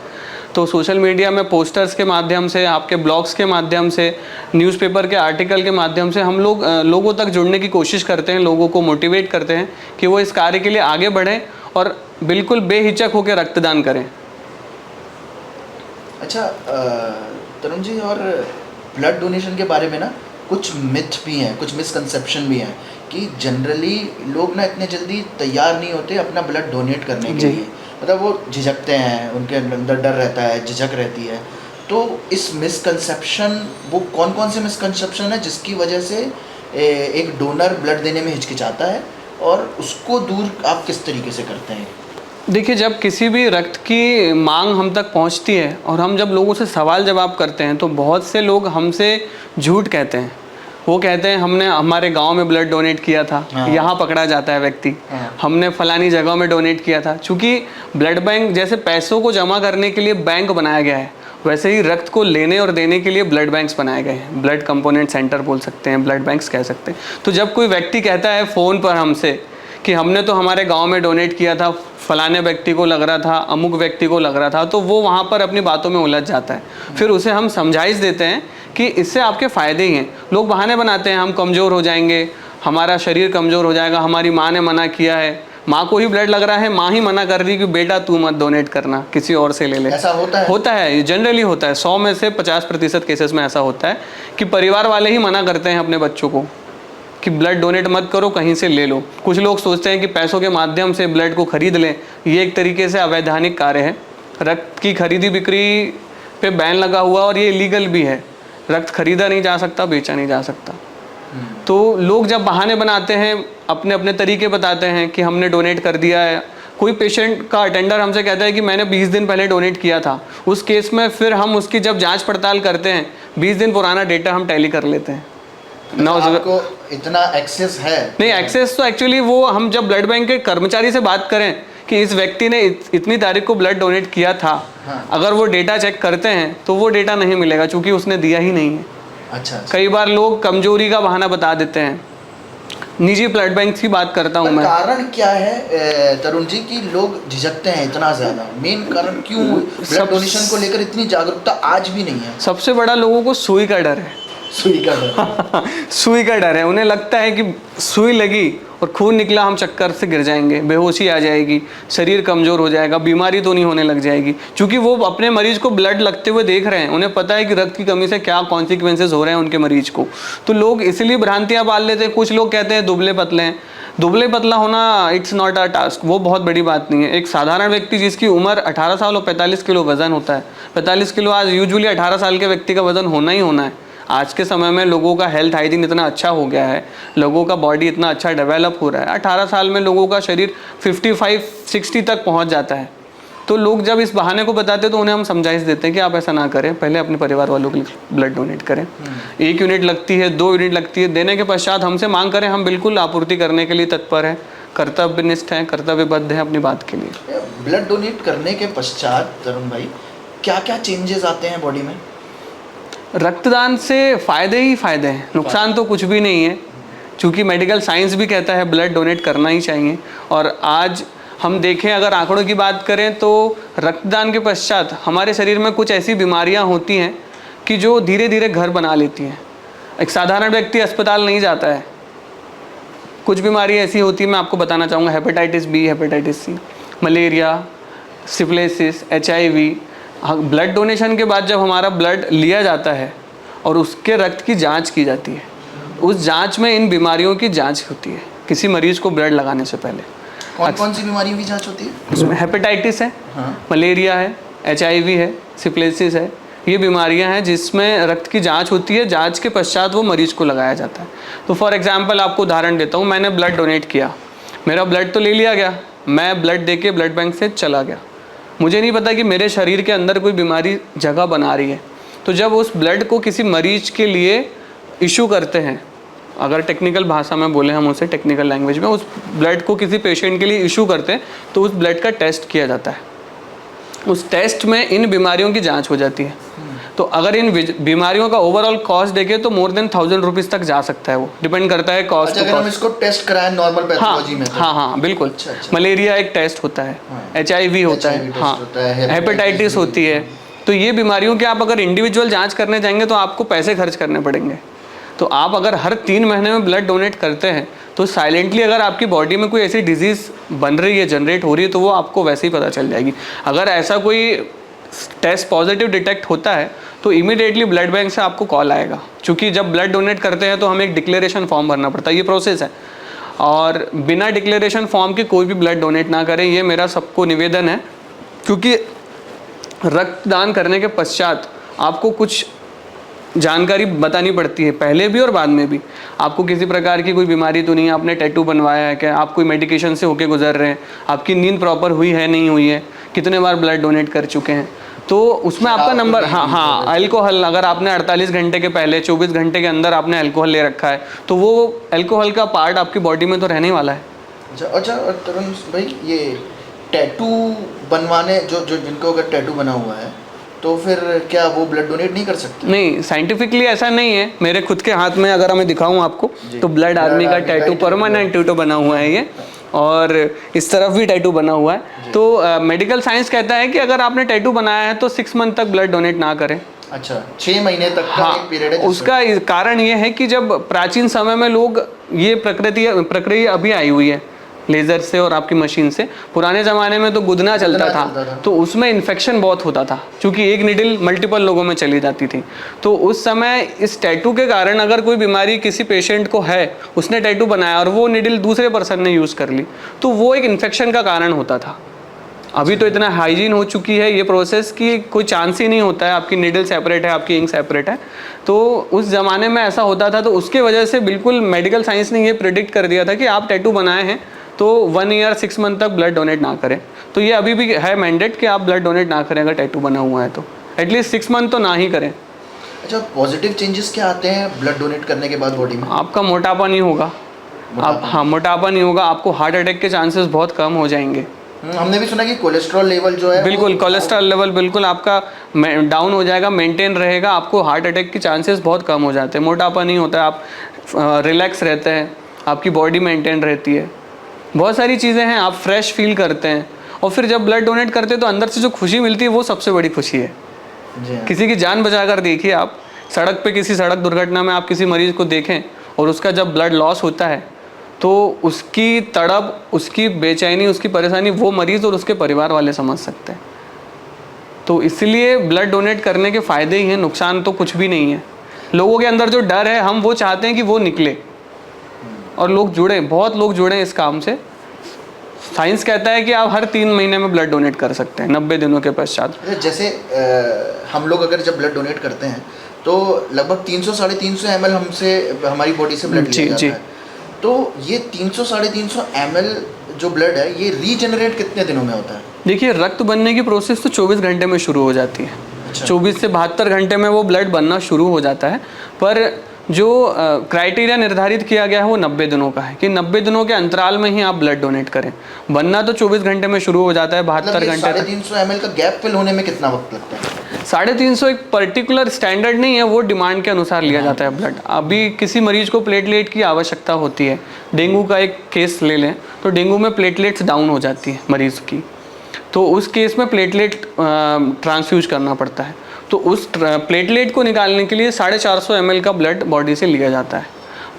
तो सोशल मीडिया में पोस्टर्स के माध्यम से, आपके ब्लॉग्स के माध्यम से, न्यूज़पेपर के आर्टिकल के माध्यम से हम लोग लोगों तक जुड़ने की कोशिश करते हैं, लोगों को मोटिवेट करते हैं कि वो इस कार्य के लिए आगे बढ़ें और बिल्कुल बेहिचक होकर रक्तदान करें। अच्छा तरुण जी, और ब्लड डोनेशन के बारे में ना कुछ मिथ भी हैं, कुछ मिसकंसेप्शन भी हैं कि जनरली लोग ना इतने जल्दी तैयार नहीं होते अपना ब्लड डोनेट करने के लिए, मतलब वो झिझकते हैं, उनके अंदर डर रहता है, झिझक रहती है। तो इस मिसकंसेप्शन, वो कौन कौन से मिसकंसेप्शन है जिसकी वजह से एक डोनर ब्लड देने में हिचकिचाता है, और उसको दूर आप किस तरीके से करते हैं? देखिए, जब किसी भी रक्त की मांग हम तक पहुंचती है और हम जब लोगों से सवाल जवाब करते हैं तो बहुत से लोग हमसे झूठ कहते हैं। वो कहते हैं हमने हमारे गांव में ब्लड डोनेट किया था, यहाँ पकड़ा जाता है व्यक्ति, हमने फलानी जगह में डोनेट किया था। चूँकि ब्लड बैंक जैसे पैसों को जमा करने के लिए बैंक बनाया गया है, वैसे ही रक्त को लेने और देने के लिए ब्लड बैंक्स बनाए गए हैं। ब्लड कंपोनेंट सेंटर बोल सकते हैं, ब्लड बैंक्स कह सकते हैं। तो जब कोई व्यक्ति कहता है फ़ोन पर हमसे कि हमने तो हमारे गांव में डोनेट किया था, फलाने व्यक्ति को लग रहा था, अमुक व्यक्ति को लग रहा था, तो वो वहाँ पर अपनी बातों में उलझ जाता है। फिर उसे हम समझाइश देते हैं कि इससे आपके फ़ायदे ही हैं। लोग बहाने बनाते हैं, हम कमज़ोर हो जाएंगे, हमारा शरीर कमज़ोर हो जाएगा, हमारी माँ ने मना किया है, माँ को ही ब्लड लग रहा है, माँ ही मना कर रही कि बेटा तू मत डोनेट करना, किसी और से ले ले। ऐसा होता है? होता है, जनरली होता है। 100 में से 50% केसेस में ऐसा होता है कि परिवार वाले ही मना करते हैं अपने बच्चों को कि ब्लड डोनेट मत करो, कहीं से ले लो। कुछ लोग सोचते हैं कि पैसों के माध्यम से ब्लड को खरीद लें। ये एक तरीके से अवैधानिक कार्य है। रक्त की खरीदी बिक्री पे बैन लगा हुआ और ये इलीगल भी है। रक्त खरीदा नहीं जा सकता, बेचा नहीं जा सकता। तो लोग जब बहाने बनाते हैं, अपने अपने तरीके बताते हैं कि हमने डोनेट कर दिया है। कोई पेशेंट का अटेंडर हमसे कहता है कि मैंने 20 दिन पहले डोनेट किया था। उस केस में फिर हम उसकी जब जांच पड़ताल करते हैं, 20 दिन पुराना डेटा हम टैली कर लेते हैं। आपको इतना एक्सेस है? नहीं, एक्सेस तो एक्चुअली वो हम जब ब्लड बैंक के कर्मचारी से बात करें कि इस व्यक्ति ने इतनी तारीख को ब्लड डोनेट किया था, अगर वो डेटा चेक करते हैं तो वो डेटा नहीं मिलेगा, क्योंकि उसने दिया ही नहीं है। अच्छा। कई बार लोग कमजोरी का बहाना बता देते हैं। निजी ब्लड बैंक की बात करता हूँ मैं। कारण क्या है तरुण जी कि लोग झिझकते हैं इतना ज़्यादा? मेन कारण क्यों ब्लड डोनेशन को लेकर इतनी जागरूकता आज भी नहीं है? सबसे बड़ा लोगों को सुई का डर है। सुई का डर? सुई का डर है। उन्हें लगता है कि सुई लगी और खून निकला, हम चक्कर से गिर जाएंगे, बेहोशी आ जाएगी, शरीर कमज़ोर हो जाएगा, बीमारी तो नहीं होने लग जाएगी। क्योंकि वो अपने मरीज को ब्लड लगते हुए देख रहे हैं, उन्हें पता है कि रक्त की कमी से क्या कॉन्सिक्वेंसेज हो रहे हैं उनके मरीज को। तो लोग इसलिए भ्रांतियाँ पाल लेते हैं। कुछ लोग कहते हैं दुबले पतले हैं। दुबले पतला होना इट्स नॉट अ टास्क, वो बहुत बड़ी बात नहीं है। एक साधारण व्यक्ति जिसकी उम्र 18 साल और 45 किलो वजन होता है, 45 किलो आज यूजुअली 18 साल के व्यक्ति का वजन होना ही होना है। आज के समय में लोगों का हेल्थ हाइजीन इतना अच्छा हो गया है, लोगों का बॉडी इतना अच्छा डेवलप हो रहा है। 18 साल में लोगों का शरीर 55-60 तक पहुंच जाता है। तो लोग जब इस बहाने को बताते हैं तो उन्हें हम समझाइश देते हैं कि आप ऐसा ना करें, पहले अपने परिवार वालों के लिए ब्लड डोनेट करें। 1 यूनिट लगती है, 2 यूनिट लगती है, देने के पश्चात हमसे मांग करें, हम बिल्कुल आपूर्ति करने के लिए तत्पर हैं। कर्तव्यनिष्ठ हैं, कर्तव्यबद्ध हैं अपनी बात के लिए। ब्लड डोनेट करने के पश्चात तरुण भाई क्या क्या चेंजेस आते हैं बॉडी में? रक्तदान से फ़ायदे ही फ़ायदे हैं, नुकसान तो कुछ भी नहीं है, क्योंकि मेडिकल साइंस भी कहता है ब्लड डोनेट करना ही चाहिए। और आज हम देखें, अगर आंकड़ों की बात करें तो रक्तदान के पश्चात हमारे शरीर में कुछ ऐसी बीमारियां होती हैं कि जो धीरे धीरे घर बना लेती हैं। एक साधारण व्यक्ति अस्पताल नहीं जाता है, कुछ बीमारी ऐसी होती है, मैं आपको बताना चाहूँगा, hepatitis B, hepatitis C, malaria, syphilis, HIV। Blood donation के बाद जब हमारा ब्लड लिया जाता है और उसके रक्त की जांच की जाती है, उस जांच में इन बीमारियों की जांच होती है किसी मरीज को ब्लड लगाने से पहले। कौन कौन सी बीमारियों की जांच होती है? इसमें हेपेटाइटिस है, मलेरिया है, HIV है, सिफिलिसिस है। ये बीमारियां हैं जिसमें रक्त की जांच होती है, जांच के पश्चात वो मरीज को लगाया जाता है। तो फॉर एग्जांपल आपको उदाहरण देता हूँ, मैंने ब्लड डोनेट किया, मेरा ब्लड तो ले लिया गया, मैं ब्लड दे के ब्लड बैंक से चला गया, मुझे नहीं पता कि मेरे शरीर के अंदर कोई बीमारी जगह बना रही है। तो जब उस ब्लड को किसी मरीज के लिए इशू करते हैं, अगर टेक्निकल भाषा में बोले हम उसे, टेक्निकल लैंग्वेज में, उस ब्लड को किसी पेशेंट के लिए इशू करते हैं तो उस ब्लड का टेस्ट किया जाता है। उस टेस्ट में इन बीमारियों की जांच हो जाती है। तो अगर इन बीमारियों का ओवरऑल कॉस्ट देखें तो मोर देन 1000 रुपीज़ तक जा सकता है, वो डिपेंड करता है कॉस्ट। अगर हम इसको टेस्ट कराएं नॉर्मल पैथोलॉजी में तो? हाँ बिल्कुल। अच्छा। मलेरिया एक टेस्ट होता है, HIV होता है, हाँ, हेपेटाइटिस होती है। तो ये बीमारियों के आप अगर इंडिविजुअल जांच करने जाएंगे तो आपको पैसे खर्च करने पड़ेंगे। तो आप अगर हर 3 महीने में ब्लड डोनेट करते हैं तो साइलेंटली अगर आपकी बॉडी में कोई ऐसी डिजीज़ बन रही है, जनरेट हो रही है, तो वो आपको वैसे ही पता चल जाएगी। अगर ऐसा कोई टेस्ट पॉजिटिव डिटेक्ट होता है तो इमीडिएटली ब्लड बैंक से आपको कॉल आएगा, क्योंकि जब ब्लड डोनेट करते हैं तो हमें एक डिक्लेरेशन फॉर्म भरना पड़ता है, ये प्रोसेस है। और बिना डिक्लेरेशन फॉर्म के कोई भी ब्लड डोनेट ना करें, ये मेरा सबको निवेदन है, क्योंकि रक्तदान करने के पश्चात आपको कुछ जानकारी बतानी पड़ती है, पहले भी और बाद में भी। आपको किसी प्रकार की कोई बीमारी तो नहीं है, आपने टैटू बनवाया है क्या, आप कोई मेडिकेशन से होके गुजर रहे हैं, आपकी नींद प्रॉपर हुई है नहीं हुई है, कितने बार ब्लड डोनेट कर चुके हैं, तो उसमें आपका नंबर, हाँ, अल्कोहल, अगर आपने 48 घंटे के पहले 24 घंटे के अंदर आपने अल्कोहल ले रखा है तो वो अल्कोहल का पार्ट आपकी बॉडी में तो रहने वाला है। अच्छा तरुण भाई, ये टैटू बनवाने जो जिनको अगर टैटू बना हुआ है तो फिर क्या वो ब्लड डोनेट नहीं कर सकते? नहीं, साइंटिफिकली ऐसा नहीं है। मेरे खुद के हाथ में अगर मैं दिखाऊं आपको तो ब्लड आर्मी का टैटू, परमानेंट टैटू बना हुआ है ये, और इस तरफ भी टैटू बना हुआ है। तो मेडिकल साइंस कहता है कि अगर आपने टैटू बनाया है तो 6 मंथ तक ब्लड डोनेट ना करें। अच्छा, 6 महीने तक का एक पीरियड है। उसका कारण ये है कि जब प्राचीन समय में लोग, ये प्रक्रिया अभी आई हुई है लेज़र से और आपकी मशीन से, पुराने ज़माने में तो गुदना चलता था, तो उसमें इन्फेक्शन बहुत होता था, क्योंकि एक निडल मल्टीपल लोगों में चली जाती थी। तो उस समय इस टैटू के कारण अगर कोई बीमारी किसी पेशेंट को है, उसने टैटू बनाया और वो निडल दूसरे पर्सन ने यूज़ कर ली, तो वो एक इन्फेक्शन का कारण होता था। अभी तो इतना हाइजीन हो चुकी है ये प्रोसेस कि कोई चांस ही नहीं होता है, आपकी निडल सेपरेट है, आपकी इंक सेपरेट है। तो उस ज़माने में ऐसा होता था, तो उसके वजह से बिल्कुल मेडिकल साइंस ने ये प्रिडिक्ट कर दिया था कि आप टैटू बनाए हैं तो 1 ईयर 6 मंथ तक ब्लड डोनेट ना करें। तो ये अभी भी है मैंडेट कि आप ब्लड डोनेट ना करें अगर टैटू बना हुआ है तो, एटलीस्ट 6 मंथ तो ना ही करें। अच्छा, पॉजिटिव चेंजेस क्या आते हैं ब्लड डोनेट करने के बाद बॉडी में? आपका मोटापा नहीं होगा, मोटापा नहीं होगा, आपको हार्ट अटैक के चांसेस बहुत कम हो जाएंगे। हमने भी सुना कि कोलेस्ट्रॉल लेवल जो है, बिल्कुल कोलेस्ट्रॉल लेवल बिल्कुल आपका डाउन हो जाएगा, मेंटेन रहेगा, आपको हार्ट अटैक के चांसेस बहुत कम हो जाते हैं। मोटापा नहीं होता है, आप रिलैक्स रहते हैं, आपकी बॉडी मेंटेन रहती है, बहुत सारी चीज़ें हैं, आप फ्रेश फील करते हैं। और फिर जब ब्लड डोनेट करते हैं तो अंदर से जो खुशी मिलती है वो सबसे बड़ी खुशी है। किसी की जान बचा कर देखिए, आप सड़क पे किसी सड़क दुर्घटना में आप किसी मरीज़ को देखें और उसका जब ब्लड लॉस होता है तो उसकी तड़प, उसकी बेचैनी, उसकी परेशानी वो मरीज़ और उसके परिवार वाले समझ सकते हैं। तो इसलिए ब्लड डोनेट करने के फ़ायदे ही हैं, नुकसान तो कुछ भी नहीं है। लोगों के अंदर जो डर है, हम वो चाहते हैं कि वो निकले और लोग जुड़े, बहुत लोग जुड़े इस काम से। साइंस कहता है कि आप हर 3 महीने में ब्लड डोनेट कर सकते हैं 90 दिनों के पश्चात। जैसे हम लोग अगर जब ब्लड डोनेट करते हैं तो लगभग 300-350 ml हमसे, हमारी बॉडी से ब्लड लिया जाता है। तो ये 300-350 ml जो ब्लड है, ये रीजनरेट कितने दिनों में होता है? देखिए, रक्त बनने की प्रोसेस तो 24 घंटे में शुरू हो जाती है। अच्छा। 24 से 72 घंटे में वो ब्लड बनना शुरू हो जाता है, पर जो क्राइटेरिया निर्धारित किया गया है वो 90 दिनों का है कि 90 दिनों के अंतराल में ही आप ब्लड डोनेट करें। बनना तो 24 घंटे में शुरू हो जाता है, 72 घंटे तक। 350 ml का गैप फिल होने में कितना वक्त लगता है? 350 एक पर्टिकुलर स्टैंडर्ड नहीं है, वो डिमांड के अनुसार लिया जाता है ब्लड। अभी किसी मरीज को प्लेटलेट की आवश्यकता होती है, डेंगू का एक केस ले लें तो डेंगू में प्लेटलेट्स डाउन हो जाती है मरीज की, तो उस केस में प्लेटलेट ट्रांसफ्यूज करना पड़ता है। तो उस प्लेटलेट को निकालने के लिए 450 ml का ब्लड बॉडी से लिया जाता है।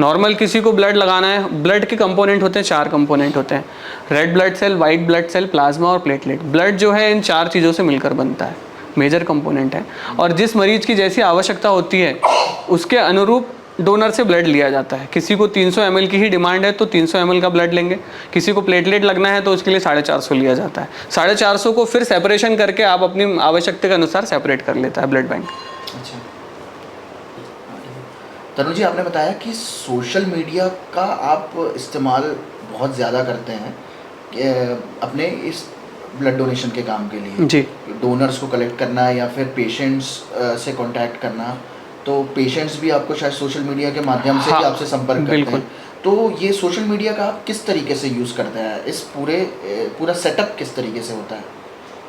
नॉर्मल किसी को ब्लड लगाना है, ब्लड के कंपोनेंट होते हैं, 4 कंपोनेंट होते हैं, red blood cell, white blood cell, plasma और प्लेटलेट। ब्लड जो है इन 4 चीज़ों से मिलकर बनता है, मेजर कंपोनेंट है। और जिस मरीज की जैसी आवश्यकता होती है उसके अनुरूप डोनर से ब्लड लिया जाता है। किसी को 300 ml की ही डिमांड है तो 300 ml का ब्लड लेंगे, किसी को प्लेटलेट लगना है तो उसके लिए 450 लिया जाता है। 450 को फिर सेपरेशन करके आप अपनी आवश्यकता के अनुसार सेपरेट कर लेता है ब्लड बैंक। अच्छा तरुण जी, आपने बताया कि सोशल मीडिया का आप इस्तेमाल बहुत ज़्यादा करते हैं अपने इस ब्लड डोनेशन के काम के लिए जी। डोनर्स को कलेक्ट करना या फिर पेशेंट्स से कांटेक्ट करना, तो पेशेंट्स भी आपको शायद सोशल मीडिया के माध्यम से हाँ, ही आपसे संपर्क करते हैं। तो ये सोशल मीडिया का आप किस तरीके से यूज़ करते हैं? इस पूरा सेटअप किस तरीके से होता है?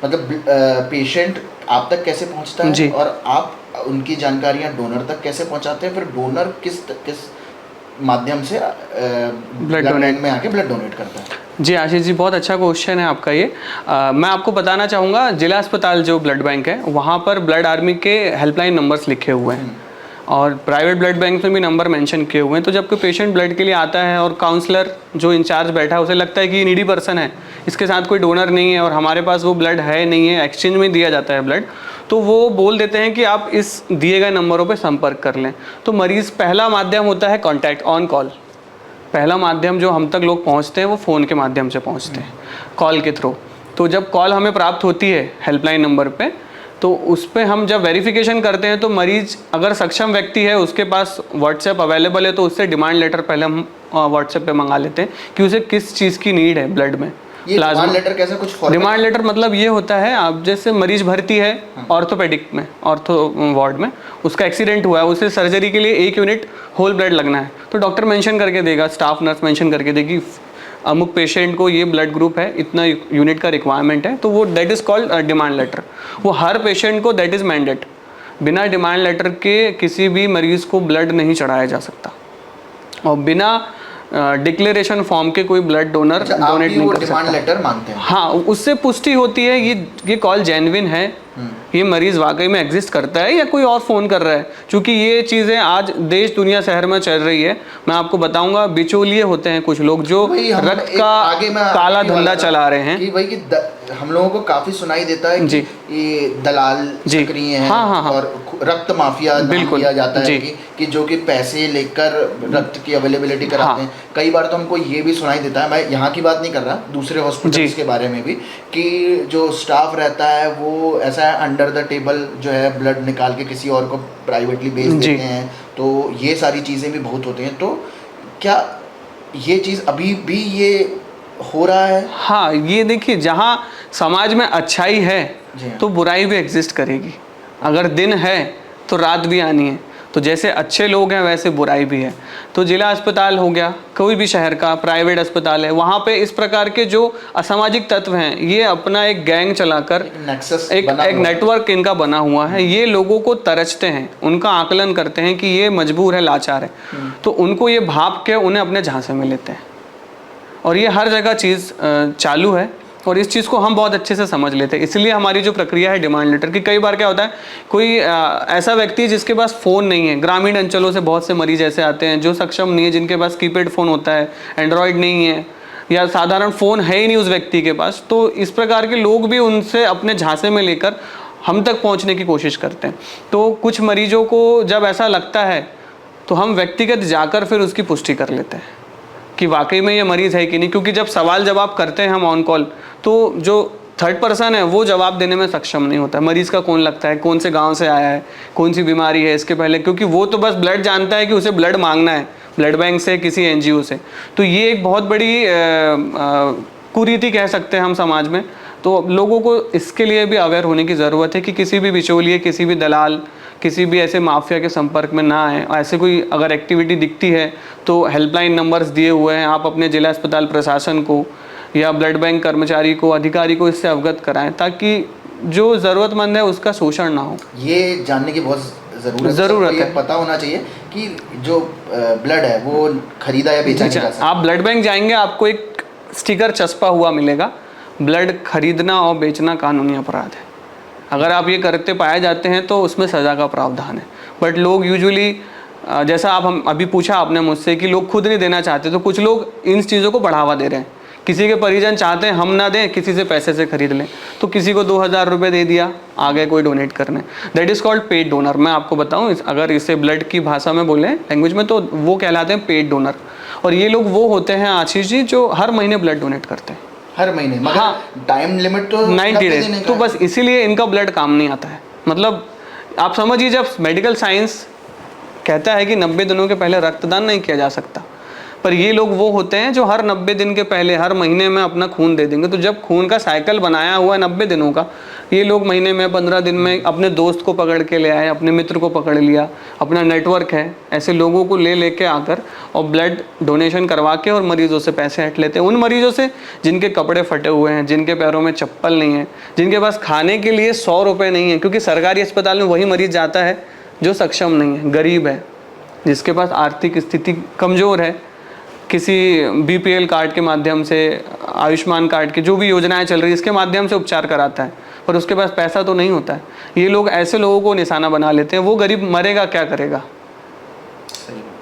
मतलब पेशेंट आप तक कैसे पहुंचता है और आप उनकी जानकारियां डोनर तक कैसे पहुंचाते हैं, फिर डोनर किस माध्यम से ब्लड बैंक में आके ब्लड डोनेट करता है? जी आशीष जी, बहुत अच्छा क्वेश्चन है आपका ये। मैं आपको बताना चाहूँगा, जिला अस्पताल जो ब्लड बैंक है वहाँ पर ब्लड आर्मी के हेल्पलाइन नंबर्स लिखे हुए हैं और प्राइवेट ब्लड बैंक में भी नंबर मेंशन किए हुए हैं। तो जब कोई पेशेंट ब्लड के लिए आता है और काउंसलर जो इंचार्ज बैठा है उसे लगता है कि ये नीडी पर्सन है, इसके साथ कोई डोनर नहीं है और हमारे पास वो ब्लड है नहीं है, एक्सचेंज में दिया जाता है ब्लड, तो वो बोल देते हैं कि आप इस दिए गए नंबरों पे संपर्क कर लें। तो मरीज़ पहला माध्यम होता है कॉन्टैक्ट ऑन कॉल। पहला माध्यम जो हम तक लोग पहुंचते हैं वो फ़ोन के माध्यम से पहुंचते हैं, कॉल के थ्रू। तो जब कॉल हमें प्राप्त होती है हेल्पलाइन नंबर पे, तो उस पर हम जब वेरिफिकेशन करते हैं तो मरीज़ अगर सक्षम व्यक्ति है, उसके पास व्हाट्सएप अवेलेबल है, तो उससे डिमांड लेटर पहले हम व्हाट्सएप पे मंगा लेते हैं कि उसे किस चीज़ की नीड है ब्लड में। डिमांड लेटर कैसा कुछ? डिमांड लेटर मतलब ये होता है, आप जैसे मरीज भर्ती है ऑर्थोपेडिक में, ऑर्थो वार्ड में, उसका एक्सीडेंट हुआ है, उसे सर्जरी के लिए 1 यूनिट होल ब्लड लगना है, तो डॉक्टर मेंशन करके देगा, स्टाफ नर्स मेंशन करके देगी अमुक पेशेंट को ये ब्लड ग्रुप है, इतना यूनिट का रिक्वायरमेंट है, तो वो that is called demand letter. वो हर पेशेंट को दैट इज़ मैंडेट। बिना डिमांड लेटर के किसी भी मरीज़ को ब्लड नहीं चढ़ाया जा सकता और बिना डिक्लेरेशन फॉर्म के कोई ब्लड डोनर डोनेट नहीं कर सकता। डिमांड लेटर मांगते हैं? हाँ, उससे पुष्टि होती है ये कॉल जेन्युइन है, ये मरीज वाकई में एग्जिस्ट करता है या कोई और फ़ोन कर रहा है। क्योंकि ये चीज़ें आज देश दुनिया शहर में चल रही है। मैं आपको बताऊंगा, बिचौलिए होते हैं कुछ लोग जो रक्त का काला धंधा चला रहे हैं कि भाई हम लोगों को काफ़ी सुनाई देता है कि ये दलाल सक्रिय हैं। हाँ। और रक्त माफिया किया जाता है कि जो कि पैसे लेकर रक्त की अवेलेबिलिटी कराते हैं। कई बार तो हमको ये भी सुनाई देता है, मैं यहाँ की बात नहीं कर रहा, दूसरे हॉस्पिटल्स के बारे में भी, कि जो स्टाफ रहता है वो ऐसा है अंडर द टेबल जो है ब्लड निकाल के किसी और को प्राइवेटली बेच देते हैं। तो ये सारी चीज़ें भी बहुत होती हैं। तो क्या ये चीज़ अभी भी ये हो रहा है? हाँ, ये देखिए, जहाँ समाज में अच्छाई है तो बुराई भी एग्जिस्ट करेगी। अगर दिन है तो रात भी आनी है। तो जैसे अच्छे लोग हैं वैसे बुराई भी है। तो जिला अस्पताल हो गया, कोई भी शहर का प्राइवेट अस्पताल है, वहाँ पे इस प्रकार के जो असामाजिक तत्व हैं ये अपना एक गैंग चलाकर एक नेटवर्क इनका बना हुआ है। ये लोगों को तरचते हैं, उनका आकलन करते हैं कि ये मजबूर है, लाचार है, तो उनको ये भाप के उन्हें अपने झांसे में लेते हैं। और ये हर जगह चीज़ चालू है और इस चीज़ को हम बहुत अच्छे से समझ लेते हैं। इसलिए हमारी जो प्रक्रिया है डिमांड लेटर की, कई बार क्या होता है, कोई ऐसा व्यक्ति जिसके पास फ़ोन नहीं है, ग्रामीण अंचलों से बहुत से मरीज ऐसे आते हैं जो सक्षम नहीं है, जिनके पास कीपैड फ़ोन होता है, एंड्रॉयड नहीं है या साधारण फ़ोन है ही नहीं उस व्यक्ति के पास, तो इस प्रकार के लोग भी उनसे अपने झांसे में लेकर हम तक पहुँचने की कोशिश करते हैं। तो कुछ मरीजों को जब ऐसा लगता है तो हम व्यक्तिगत जाकर फिर उसकी पुष्टि कर लेते हैं कि वाकई में ये मरीज़ है कि नहीं। क्योंकि जब सवाल जवाब करते हैं हम ऑन कॉल, तो जो थर्ड पर्सन है वो जवाब देने में सक्षम नहीं होता। मरीज़ का कौन लगता है, कौन से गांव से आया है, कौन सी बीमारी है इसके पहले, क्योंकि वो तो बस ब्लड जानता है कि उसे ब्लड मांगना है ब्लड बैंक से, किसी एनजीओ से। तो ये एक बहुत बड़ी कुरीति कह सकते हैं हम समाज में, तो लोगों को इसके लिए भी अवेयर होने की ज़रूरत है कि किसी भी बिचौलिए, किसी भी दलाल, किसी भी ऐसे माफिया के संपर्क में ना आए। ऐसे कोई अगर एक्टिविटी दिखती है तो हेल्पलाइन नंबर्स दिए हुए हैं, आप अपने जिला अस्पताल प्रशासन को या ब्लड बैंक कर्मचारी को, अधिकारी को इससे अवगत कराएं, ताकि जो ज़रूरतमंद है उसका शोषण ना हो। ये जानने की बहुत ज़रूरत है, पता होना चाहिए कि जो ब्लड है वो खरीदा या बेचा नहीं जा सकता। आप ब्लड बैंक जाएंगे, आपको एक स्टिकर चस्पा हुआ मिलेगा, ब्लड खरीदना और बेचना कानूनी अपराध है। अगर आप ये करते पाए जाते हैं तो उसमें सज़ा का प्रावधान है। बट लोग यूजुअली, जैसा आप हम अभी पूछा आपने मुझसे कि लोग खुद नहीं देना चाहते, तो कुछ लोग इन चीज़ों को बढ़ावा दे रहे हैं। किसी के परिजन चाहते हैं हम ना दें, किसी से पैसे से खरीद लें, तो किसी को 2000 रुपये दे दिया, आगे कोई डोनेट करने। That is called paid donor. मैं आपको बताऊं, अगर इसे ब्लड की भाषा में बोलें, लैंग्वेज में, तो वो कहलाते हैं पेड डोनर। और ये लोग वो होते हैं आशीष जी जो हर महीने ब्लड डोनेट करते हैं। हर महीने? मगर हाँ, टाइम लिमिट तो 90 डेज। तो बस इसीलिए इनका ब्लड काम नहीं आता है। मतलब आप समझिए, जब मेडिकल साइंस कहता है कि 90 दिनों के पहले रक्तदान नहीं किया जा सकता, पर ये लोग वो होते हैं जो हर 90 दिन के पहले हर महीने में अपना खून दे देंगे। तो जब खून का साइकिल बनाया हुआ है 90 दिनों का, ये लोग महीने में 15 दिन में अपने दोस्त को पकड़ के ले आए, अपने मित्र को पकड़ लिया, अपना नेटवर्क है, ऐसे लोगों को लेके आकर और ब्लड डोनेशन करवा के और मरीजों से पैसे हट लेते हैं। उन मरीजों से जिनके कपड़े फटे हुए हैं, जिनके पैरों में चप्पल नहीं है, जिनके पास खाने के लिए 100 रुपये नहीं है, क्योंकि सरकारी अस्पताल में वही मरीज जाता है जो सक्षम नहीं है, गरीब है, जिसके पास आर्थिक स्थिति कमज़ोर है, किसी बीपीएल कार्ड के माध्यम से, आयुष्मान कार्ड की जो भी योजनाएं चल रही है इसके माध्यम से उपचार कराता है, पर उसके पास पैसा तो नहीं होता है। ये लोग ऐसे लोगों को निशाना बना लेते हैं। वो गरीब मरेगा क्या करेगा?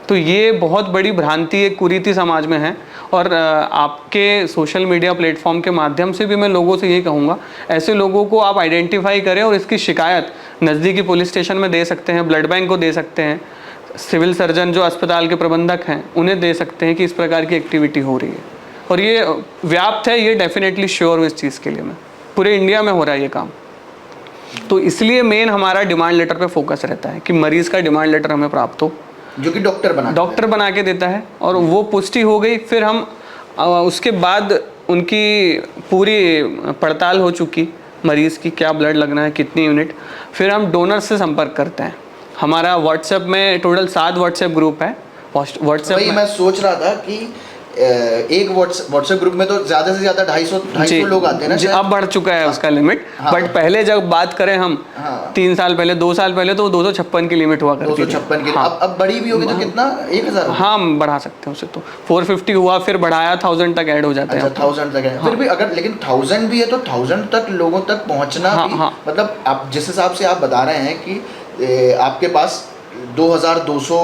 तो ये बहुत बड़ी भ्रांति, एक कुरीति समाज में है। और आपके सोशल मीडिया प्लेटफॉर्म के माध्यम से भी मैं लोगों से यही कहूँगा, ऐसे लोगों को आप आइडेंटिफाई करें और इसकी शिकायत नज़दीकी पुलिस स्टेशन में दे सकते हैं, ब्लड बैंक को दे सकते हैं, सिविल सर्जन जो अस्पताल के प्रबंधक हैं उन्हें दे सकते हैं कि इस प्रकार की एक्टिविटी हो रही है। और ये व्याप्त है, ये डेफिनेटली श्योर हूँ इस चीज़ के लिए, मैं पूरे इंडिया में हो रहा है ये काम। तो इसलिए मेन हमारा डिमांड लेटर पे फोकस रहता है कि मरीज़ का डिमांड लेटर हमें प्राप्त हो, जो कि डॉक्टर बना के देता है। और वो पुष्टि हो गई, फिर हम उसके बाद उनकी पूरी पड़ताल हो चुकी मरीज़ की, क्या ब्लड लगना है, कितनी यूनिट, फिर हम डोनर से संपर्क करते हैं। हमारा व्हाट्सएप में टोटल 7 व्हाट्सएप ग्रुप है। व्हाट्सएप में मैं सोच रहा था कि एक व्हाट्सएप ग्रुप में तो ज़्यादा से ज़्यादा 250 लोग आते हैं ना। अब बढ़ चुका है उसका लिमिट। हाँ, बट पहले जब बात करें हम 3 साल पहले, 2 साल पहले, तो 256 की लिमिट हुआ करती थी। 256 की। हाँ, अब बड़ी भी होगी तो कितना? 1000? हाँ, बढ़ा सकते हैं उसे, तो 450 हुआ, फिर बढ़ाया 1000 तक ऐड हो जाते हैं। 1000 तक है। फिर भी अगर, लेकिन 1000 भी है तो 1000 तक लोगों तक पहुंचना भी, मतलब आप जिस हिसाब से आप बता रहे हैं कि आपके पास 2200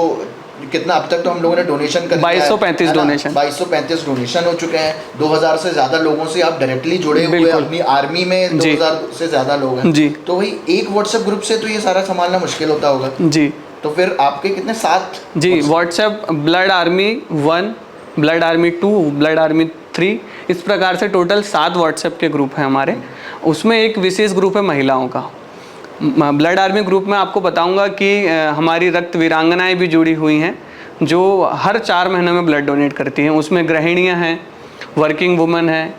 कितना अब तक तो हम लोगों ने डोनेशन कर 2235 डोनेशन 2235 डोनेशन हो चुके हैं। 2000 से ज़्यादा लोगों से आप डायरेक्टली जुड़े हुए हैं, अपनी आर्मी में 2000 से ज़्यादा लोग हैं जी। तो वही एक व्हाट्सएप ग्रुप से तो ये सारा संभालना मुश्किल होता होगा जी। तो फिर आपके कितने? 7 जी। WhatsApp blood army 1, blood army 2, blood army 3, इस प्रकार से टोटल 7 व्हाट्सएप के ग्रुप हैं हमारे। उसमें एक विशेष ग्रुप है महिलाओं का। ब्लड आर्मी ग्रुप में आपको बताऊंगा कि हमारी रक्त वीरांगनाएं भी जुड़ी हुई हैं जो हर 4 महीने में ब्लड डोनेट करती हैं। उसमें गृहिणियां हैं, वर्किंग वुमेन हैं,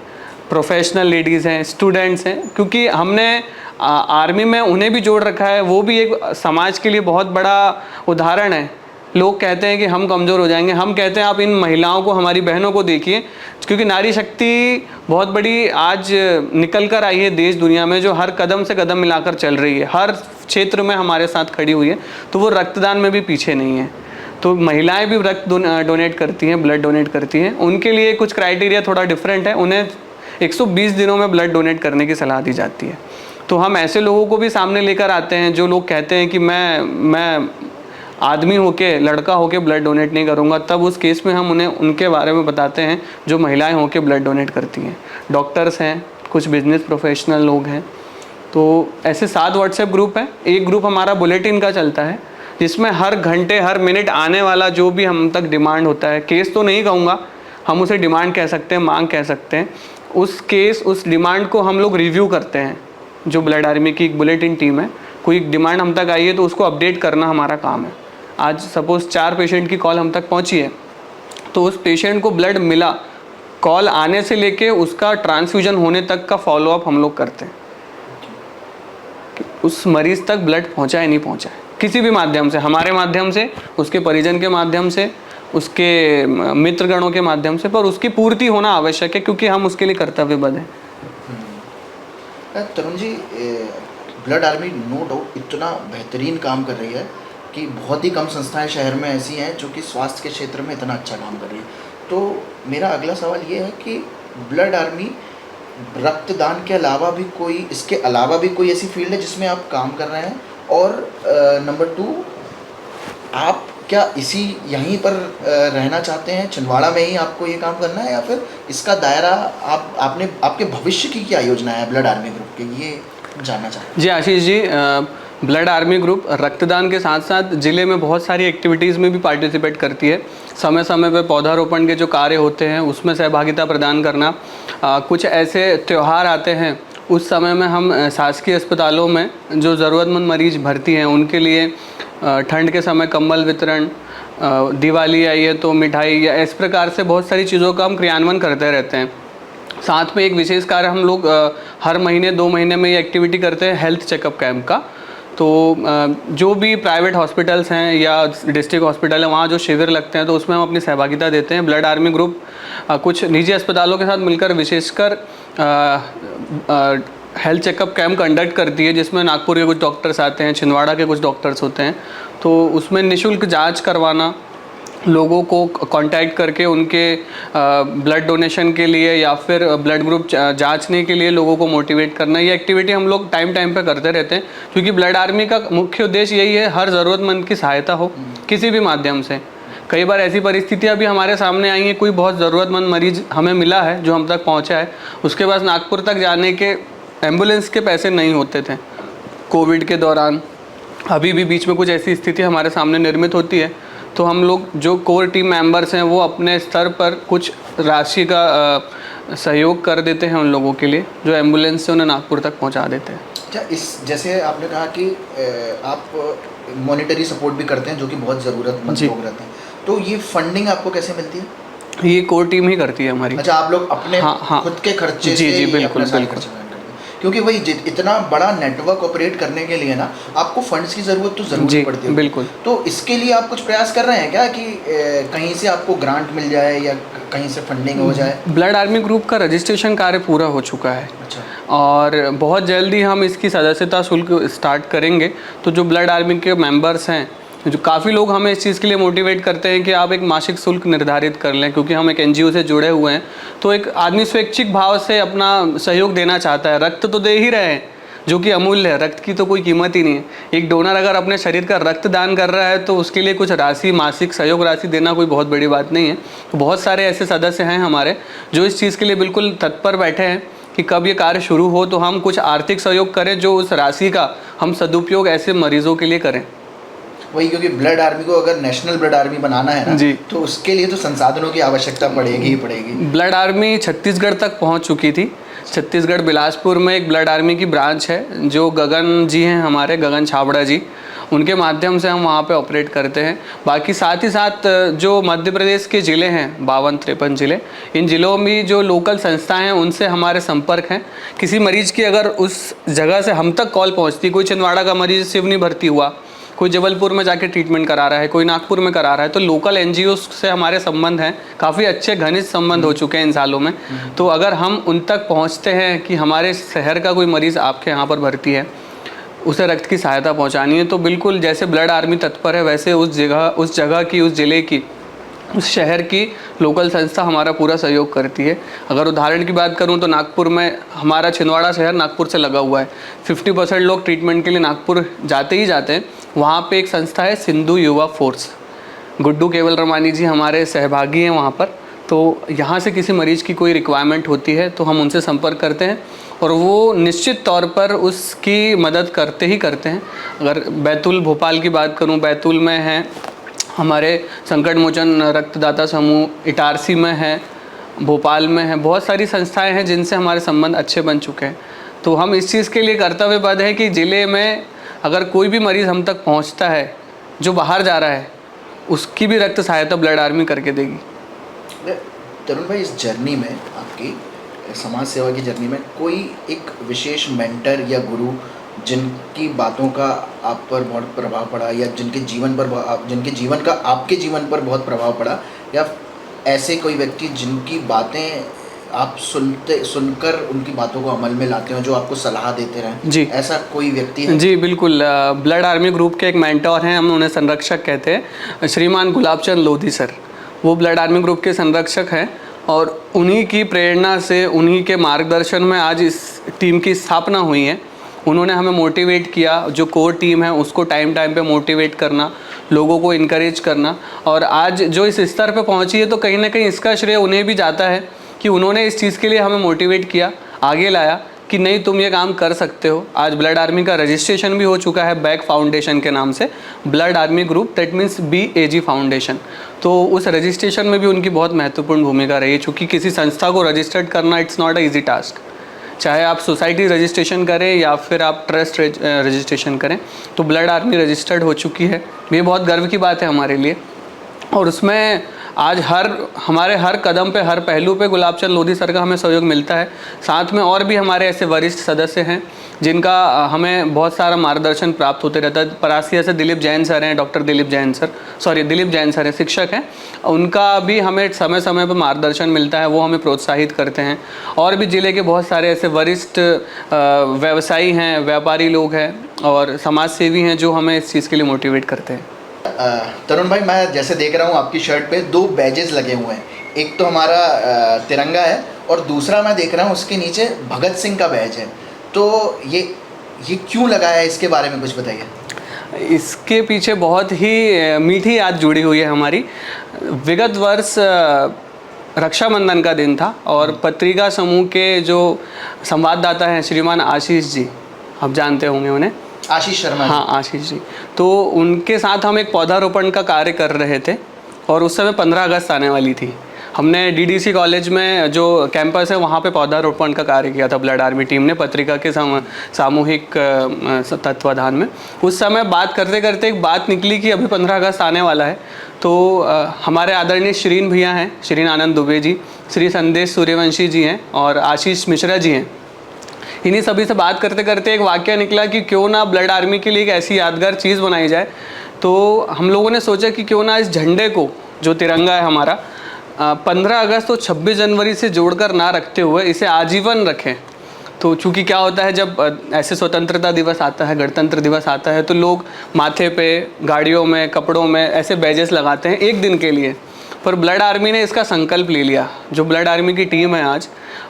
प्रोफेशनल लेडीज़ हैं, स्टूडेंट्स हैं, क्योंकि हमने आर्मी में उन्हें भी जोड़ रखा है। वो भी एक समाज के लिए बहुत बड़ा उदाहरण है। लोग कहते हैं कि हम कमज़ोर हो जाएंगे, हम कहते हैं आप इन महिलाओं को, हमारी बहनों को देखिए, क्योंकि नारी शक्ति बहुत बड़ी आज निकल कर आई है देश दुनिया में, जो हर कदम से कदम मिलाकर चल रही है, हर क्षेत्र में हमारे साथ खड़ी हुई है। तो वो रक्तदान में भी पीछे नहीं है। तो महिलाएं भी रक्त डोनेट करती हैं, ब्लड डोनेट करती हैं। उनके लिए कुछ क्राइटेरिया थोड़ा डिफरेंट है, उन्हें 120 दिनों में ब्लड डोनेट करने की सलाह दी जाती है। तो हम ऐसे लोगों को भी सामने लेकर आते हैं जो लोग कहते हैं कि मैं आदमी होके, लड़का होके ब्लड डोनेट नहीं करूँगा। तब उस केस में हम उन्हें उनके बारे में बताते हैं जो महिलाएं होके ब्लड डोनेट करती हैं। डॉक्टर्स हैं, कुछ बिजनेस प्रोफेशनल लोग हैं। तो ऐसे 7 व्हाट्सएप ग्रुप हैं। एक ग्रुप हमारा बुलेटिन का चलता है, जिसमें हर घंटे हर मिनट आने वाला जो भी हम तक डिमांड होता है, केस तो नहीं कहूँगा, हम उसे डिमांड कह सकते हैं, मांग कह सकते हैं, उस केस, उस डिमांड को हम लोग रिव्यू करते हैं। जो ब्लड आर्मी की एक बुलेटिन टीम है, कोई डिमांड हम तक आई है तो उसको अपडेट करना हमारा काम है। आज सपोज़ 4 पेशेंट की कॉल हम तक पहुंची है, तो उस पेशेंट को ब्लड मिला, कॉल आने से लेके उसका ट्रांसफ्यूजन होने तक का फॉलोअप हम लोग करते हैं कि उस मरीज तक ब्लड पहुंचा है नहीं पहुंचा है, किसी भी माध्यम से, हमारे माध्यम से, उसके परिजन के माध्यम से, उसके मित्रगणों के माध्यम से, पर उसकी पूर्ति होना आवश्यक है क्योंकि हम उसके लिए कर्तव्यबद्ध हैं। Tarun ji, blood army no doubt इतना बेहतरीन काम कर रही है कि बहुत ही कम संस्थाएं शहर में ऐसी हैं जो कि स्वास्थ्य के क्षेत्र में इतना अच्छा काम कर रही है। तो मेरा अगला सवाल ये है कि ब्लड आर्मी रक्तदान के अलावा भी कोई, इसके अलावा भी कोई ऐसी फील्ड है जिसमें आप काम कर रहे हैं? और नंबर 2, आप क्या यहीं पर रहना चाहते हैं, छिंदवाड़ा में ही आपको ये काम करना है, या फिर इसका दायरा आपके भविष्य की क्या योजना है ब्लड आर्मी ग्रुप की, ये जानना चाहते हैं? जी Ashish ji, blood army group रक्तदान के साथ साथ ज़िले में बहुत सारी एक्टिविटीज़ में भी पार्टिसिपेट करती है। समय समय पे पौधारोपण के जो कार्य होते हैं उसमें सहभागिता प्रदान करना, कुछ ऐसे त्यौहार आते हैं उस समय में हम शासकीय अस्पतालों में जो ज़रूरतमंद मरीज भर्ती हैं उनके लिए ठंड के समय कंबल वितरण, दिवाली आई है तो मिठाई, या इस प्रकार से बहुत सारी चीज़ों का हम क्रियान्वयन करते रहते हैं। साथ में एक विशेष कार्य हम लोग हर महीने 2 महीने में ये एक्टिविटी करते हैं हेल्थ चेकअप कैंप का। तो जो भी प्राइवेट हॉस्पिटल्स हैं या डिस्ट्रिक्ट हॉस्पिटल है वहाँ जो शिविर लगते हैं तो उसमें हम अपनी सहभागिता देते हैं। ब्लड आर्मी ग्रुप कुछ निजी अस्पतालों के साथ मिलकर विशेषकर हेल्थ चेकअप कैंप कंडक्ट करती है, जिसमें नागपुर के कुछ डॉक्टर्स आते हैं, छिंदवाड़ा के कुछ डॉक्टर्स होते हैं। तो उसमें निःशुल्क जांच करवाना, लोगों को कांटेक्ट करके उनके ब्लड डोनेशन के लिए या फिर ब्लड ग्रुप जांचने के लिए लोगों को मोटिवेट करना, ये एक्टिविटी हम लोग टाइम पे करते रहते हैं क्योंकि ब्लड आर्मी का मुख्य उद्देश्य यही है, हर ज़रूरतमंद की सहायता हो किसी भी माध्यम से। कई बार ऐसी परिस्थितियां भी हमारे सामने आई हैं, कोई बहुत ज़रूरतमंद मरीज हमें मिला है जो हम तक पहुंचा है, उसके पास नागपुर तक जाने के एम्बुलेंस के पैसे नहीं होते थे कोविड के दौरान। अभी भी बीच में कुछ ऐसी स्थिति हमारे सामने निर्मित होती है तो हम लोग जो कोर टीम मेंबर्स हैं वो अपने स्तर पर कुछ राशि का सहयोग कर देते हैं उन लोगों के लिए जो एम्बुलेंस से उन्हें नागपुर तक पहुंचा देते हैं। अच्छा, जैसे आपने कहा कि आप मॉनिटरी सपोर्ट भी करते हैं जो कि बहुत ज़रूरतमंद लोग रहते हैं, तो ये फंडिंग आपको कैसे मिलती है? ये कोर टीम ही करती है हमारी। अच्छा, आप लोग अपने खुद के खर्चे से? जी बिल्कुल बिल्कुल, क्योंकि वही इतना बड़ा नेटवर्क ऑपरेट करने के लिए ना आपको फंड्स की ज़रूरत तो ज़रूर पड़ती है। बिल्कुल। तो इसके लिए आप कुछ प्रयास कर रहे हैं क्या कि कहीं से आपको ग्रांट मिल जाए या कहीं से फंडिंग हो जाए? ब्लड आर्मी ग्रुप का रजिस्ट्रेशन कार्य पूरा हो चुका है। अच्छा। और बहुत जल्दी हम इसकी सदस्यता शुल्क स्टार्ट करेंगे। तो जो ब्लड आर्मी के मेंबर्स हैं, जो काफ़ी लोग हमें इस चीज़ के लिए मोटिवेट करते हैं कि आप एक मासिक शुल्क निर्धारित कर लें, क्योंकि हम एक एनजीओ से जुड़े हुए हैं। तो एक आदमी स्वैच्छिक भाव से अपना सहयोग देना चाहता है। रक्त तो दे ही रहे हैं जो कि अमूल्य है, रक्त की तो कोई कीमत ही नहीं है। एक डोनर अगर अपने शरीर का रक्त दान कर रहा है तो उसके लिए कुछ राशि, मासिक सहयोग राशि देना कोई बहुत बड़ी बात नहीं है। तो बहुत सारे ऐसे सदस्य हैं हमारे जो इस चीज़ के लिए बिल्कुल तत्पर बैठे हैं कि कब ये कार्य शुरू हो तो हम कुछ आर्थिक सहयोग करें, जो उस राशि का हम सदुपयोग ऐसे मरीजों के लिए करें। वही, क्योंकि ब्लड आर्मी को अगर नेशनल ब्लड आर्मी बनाना है ना जी, तो उसके लिए तो संसाधनों की आवश्यकता पड़ेगी ही पड़ेगी। ब्लड आर्मी छत्तीसगढ़ तक पहुंच चुकी थी। छत्तीसगढ़ बिलासपुर में एक ब्लड आर्मी की ब्रांच है जो गगन जी हैं, हमारे गगन छाबड़ा जी, उनके माध्यम से हम वहाँ पे ऑपरेट करते हैं। बाकी साथ ही साथ जो मध्य प्रदेश के ज़िले हैं 52-53 ज़िले, इन ज़िलों में जो लोकल संस्थाएं हैं उनसे हमारे संपर्क हैं। किसी मरीज़ की अगर उस जगह से हम तक कॉल पहुँचती, कोई छिंदवाड़ा का मरीज़ सिवनी भर्ती हुआ, कोई जबलपुर में जाके ट्रीटमेंट करा रहा है, कोई नागपुर में करा रहा है, तो लोकल एनजीओ से हमारे संबंध हैं, काफ़ी अच्छे घनिष्ठ संबंध हो चुके हैं इन सालों में। तो अगर हम उन तक पहुंचते हैं कि हमारे शहर का कोई मरीज़ आपके यहाँ पर भर्ती है, उसे रक्त की सहायता पहुंचानी है, तो बिल्कुल जैसे ब्लड आर्मी तत्पर है वैसे उस जगह की, उस ज़िले की, उस शहर की लोकल संस्था हमारा पूरा सहयोग करती है। अगर उदाहरण की बात करूं तो नागपुर में हमारा छिंदवाड़ा शहर नागपुर से लगा हुआ है। 50% लोग ट्रीटमेंट के लिए नागपुर जाते ही जाते हैं। वहाँ पे एक संस्था है सिंधु युवा फोर्स, गुड्डू केवल रमानी जी हमारे सहभागी हैं वहाँ पर। तो यहाँ से किसी मरीज़ की कोई रिक्वायरमेंट होती है तो हम उनसे संपर्क करते हैं और वो निश्चित तौर पर उसकी मदद करते ही करते हैं। अगर बैतूल भोपाल की बात करूँ, बैतूल में है हमारे संकट मोचन रक्तदाता समूह, इटारसी में है, भोपाल में है, बहुत सारी संस्थाएं हैं जिनसे हमारे संबंध अच्छे बन चुके हैं। तो हम इस चीज़ के लिए कर्तव्यबद्ध है कि ज़िले में अगर कोई भी मरीज़ हम तक पहुंचता है जो बाहर जा रहा है, उसकी भी रक्त सहायता ब्लड आर्मी करके देगी। तरुण भाई, इस जर्नी में आपकी समाज सेवा की जर्नी में कोई एक विशेष मेंटर या गुरु जिनकी बातों का आप पर बहुत प्रभाव पड़ा, या जिनके जीवन का आपके जीवन पर बहुत प्रभाव पड़ा, या ऐसे कोई व्यक्ति जिनकी बातें आप सुनकर उनकी बातों को अमल में लाते हो, जो आपको सलाह देते रहें? जी, ऐसा कोई व्यक्ति है? जी बिल्कुल। ब्लड आर्मी ग्रुप के एक मेंटोर हैं, हम उन्हें संरक्षक कहते हैं, श्रीमान गुलाबचंद लोधी सर। वो ब्लड आर्मी ग्रुप के संरक्षक हैं और उन्हीं की प्रेरणा से, उन्हीं के मार्गदर्शन में आज इस टीम की स्थापना हुई है। उन्होंने हमें मोटिवेट किया, जो कोर टीम है उसको टाइम टाइम पे मोटिवेट करना, लोगों को इनकरेज करना, और आज जो इस स्तर पे पहुंची है तो कहीं ना कहीं इसका श्रेय उन्हें भी जाता है कि उन्होंने इस चीज़ के लिए हमें मोटिवेट किया, आगे लाया कि नहीं तुम ये काम कर सकते हो। आज ब्लड आर्मी का रजिस्ट्रेशन भी हो चुका है बैक फाउंडेशन के नाम से, blood army group, that means BAG foundation. तो उस रजिस्ट्रेशन में भी उनकी बहुत महत्वपूर्ण भूमिका रही है, चूँकि किसी संस्था को रजिस्टर्ड करना it's not a easy task. चाहे आप सोसाइटी रजिस्ट्रेशन करें या फिर आप ट्रस्ट रजिस्ट्रेशन करें, तो ब्लड आर्मी रजिस्टर्ड हो चुकी है। ये बहुत गर्व की बात है हमारे लिए। और उसमें आज हमारे हर कदम पे, हर पहलू पे गुलाबचंद लोधी सर का हमें सहयोग मिलता है। साथ में और भी हमारे ऐसे वरिष्ठ सदस्य हैं जिनका हमें बहुत सारा मार्गदर्शन प्राप्त होते रहता है। परासिया से दिलीप जैन सर हैं, डॉक्टर दिलीप जैन सर हैं, शिक्षक हैं। उनका भी हमें समय समय पर मार्गदर्शन मिलता है, वो हमें प्रोत्साहित करते हैं। और भी ज़िले के बहुत सारे ऐसे वरिष्ठ व्यवसायी हैं, व्यापारी लोग हैं और समाज सेवी हैं जो हमें इस चीज़ के लिए मोटिवेट करते हैं। तरुण भाई, मैं जैसे देख रहा हूँ आपकी शर्ट पे 2 बैजेस लगे हुए हैं। एक तो हमारा तिरंगा है और दूसरा मैं देख रहा हूँ उसके नीचे भगत सिंह का बैज है। तो ये क्यों लगा है, इसके बारे में कुछ बताइए। इसके पीछे बहुत ही मीठी याद जुड़ी हुई है हमारी। विगत वर्ष रक्षाबंधन का दिन था और पत्रिका समूह के जो संवाददाता हैं श्रीमान आशीष जी, आप जानते होंगे उन्हें, आशीष शर्मा। हाँ, आशीष जी। तो उनके साथ हम एक पौधारोपण का कार्य कर रहे थे और उस समय 15 अगस्त आने वाली थी। हमने DDC कॉलेज में जो कैंपस है वहाँ पे पौधारोपण का कार्य किया था ब्लड आर्मी टीम ने, पत्रिका के सामूहिक तत्वाधान में। उस समय बात करते करते एक बात निकली कि अभी 15 अगस्त आने वाला है, तो हमारे आदरणीय श्रीन भैया हैं, श्रीन आनंद दुबे जी, श्री संदेश सूर्यवंशी जी हैं और आशीष मिश्रा जी हैं। इन्हीं सभी से बात करते करते एक वाक्य निकला कि क्यों ना ब्लड आर्मी के लिए एक ऐसी यादगार चीज़ बनाई जाए। तो हम लोगों ने सोचा कि क्यों ना इस झंडे को, जो तिरंगा है हमारा, 15 अगस्त और 26 जनवरी से जोड़कर ना रखते हुए इसे आजीवन रखें। तो चूँकि क्या होता है, जब ऐसे स्वतंत्रता दिवस आता है, गणतंत्र दिवस आता है, तो लोग माथे पे, गाड़ियों में, कपड़ों में ऐसे बैजेस लगाते हैं एक दिन के लिए। पर ब्लड आर्मी ने इसका संकल्प ले लिया। जो ब्लड आर्मी की टीम है आज,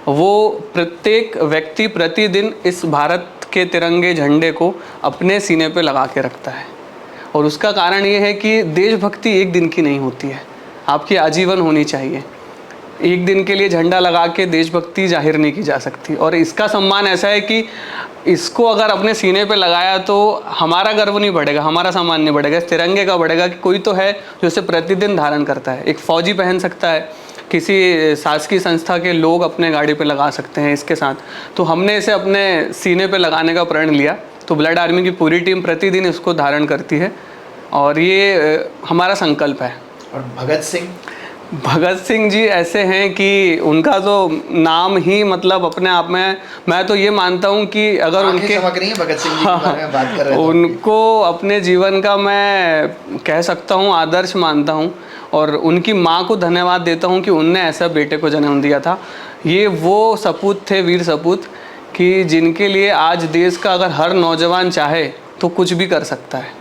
वो प्रत्येक व्यक्ति प्रतिदिन इस भारत के तिरंगे झंडे को अपने सीने पे लगा के रखता है। और उसका कारण ये है कि देशभक्ति एक दिन की नहीं होती है, आपकी आजीवन होनी चाहिए। एक दिन के लिए झंडा लगा के देशभक्ति जाहिर नहीं की जा सकती। और इसका सम्मान ऐसा है कि इसको अगर अपने सीने पे लगाया तो हमारा गर्व नहीं बढ़ेगा, हमारा सम्मान नहीं बढ़ेगा, इस तिरंगे का बढ़ेगा कि कोई तो है जो इसे प्रतिदिन धारण करता है। एक फौजी पहन सकता है, किसी शासकीय संस्था के लोग अपने गाड़ी पे लगा सकते हैं इसके साथ। तो हमने इसे अपने सीने पे लगाने का प्रण लिया। तो ब्लड आर्मी की पूरी टीम प्रतिदिन इसको धारण करती है और ये हमारा संकल्प है। और भगत सिंह जी ऐसे हैं कि उनका तो नाम ही मतलब अपने आप में, मैं तो ये मानता हूँ कि अगर उनके भगत सिंह जी के बारे में बात कर रहे हैं, उनको अपने जीवन का मैं कह सकता हूँ आदर्श मानता हूँ और उनकी माँ को धन्यवाद देता हूँ कि उनने ऐसा बेटे को जन्म दिया था। ये वो सपूत थे, वीर सपूत, कि जिनके लिए आज देश का अगर हर नौजवान चाहे तो कुछ भी कर सकता है।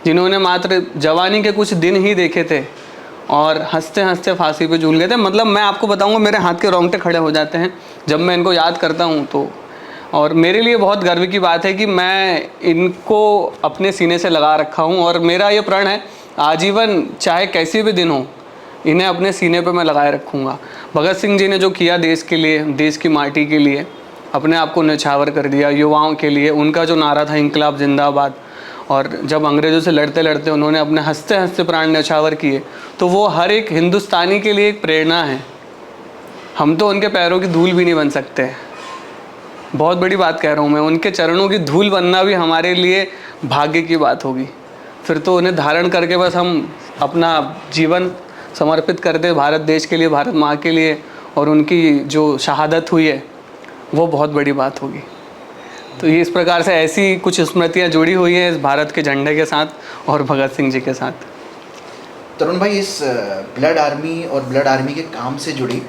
जिन्होंने मात्र जवानी के कुछ दिन ही देखे थे और हंसते हंसते फांसी पे झूल गए थे। मतलब मैं आपको बताऊंगा, मेरे हाथ के रोंगटे खड़े हो जाते हैं जब मैं इनको याद करता हूं तो। और मेरे लिए बहुत गर्व की बात है कि मैं इनको अपने सीने से लगा रखा हूं और मेरा ये प्रण है आजीवन, चाहे कैसी भी दिन हो, इन्हें अपने सीने पे मैं लगाए रखूँगा। भगत सिंह जी ने जो किया देश के लिए, देश की माटी के लिए, अपने आप को न्यौछावर कर दिया युवाओं के लिए। उनका जो नारा था इंकलाब जिंदाबाद, और जब अंग्रेज़ों से लड़ते लड़ते उन्होंने अपने हंसते हंसते प्राण न्यौछावर किए, तो वो हर एक हिंदुस्तानी के लिए एक प्रेरणा है। हम तो उनके पैरों की धूल भी नहीं बन सकते, बहुत बड़ी बात कह रहा हूँ मैं, उनके चरणों की धूल बनना भी हमारे लिए भाग्य की बात होगी। फिर तो उन्हें धारण करके बस हम अपना जीवन समर्पित कर दे भारत देश के लिए, भारत माँ के लिए, और उनकी जो शहादत हुई है वो बहुत बड़ी बात होगी। तो ये इस प्रकार से ऐसी कुछ स्मृतियाँ जुड़ी हुई हैं इस भारत के झंडे के साथ और भगत सिंह जी के साथ। तरुण भाई, इस ब्लड आर्मी और ब्लड आर्मी के काम से जुड़ी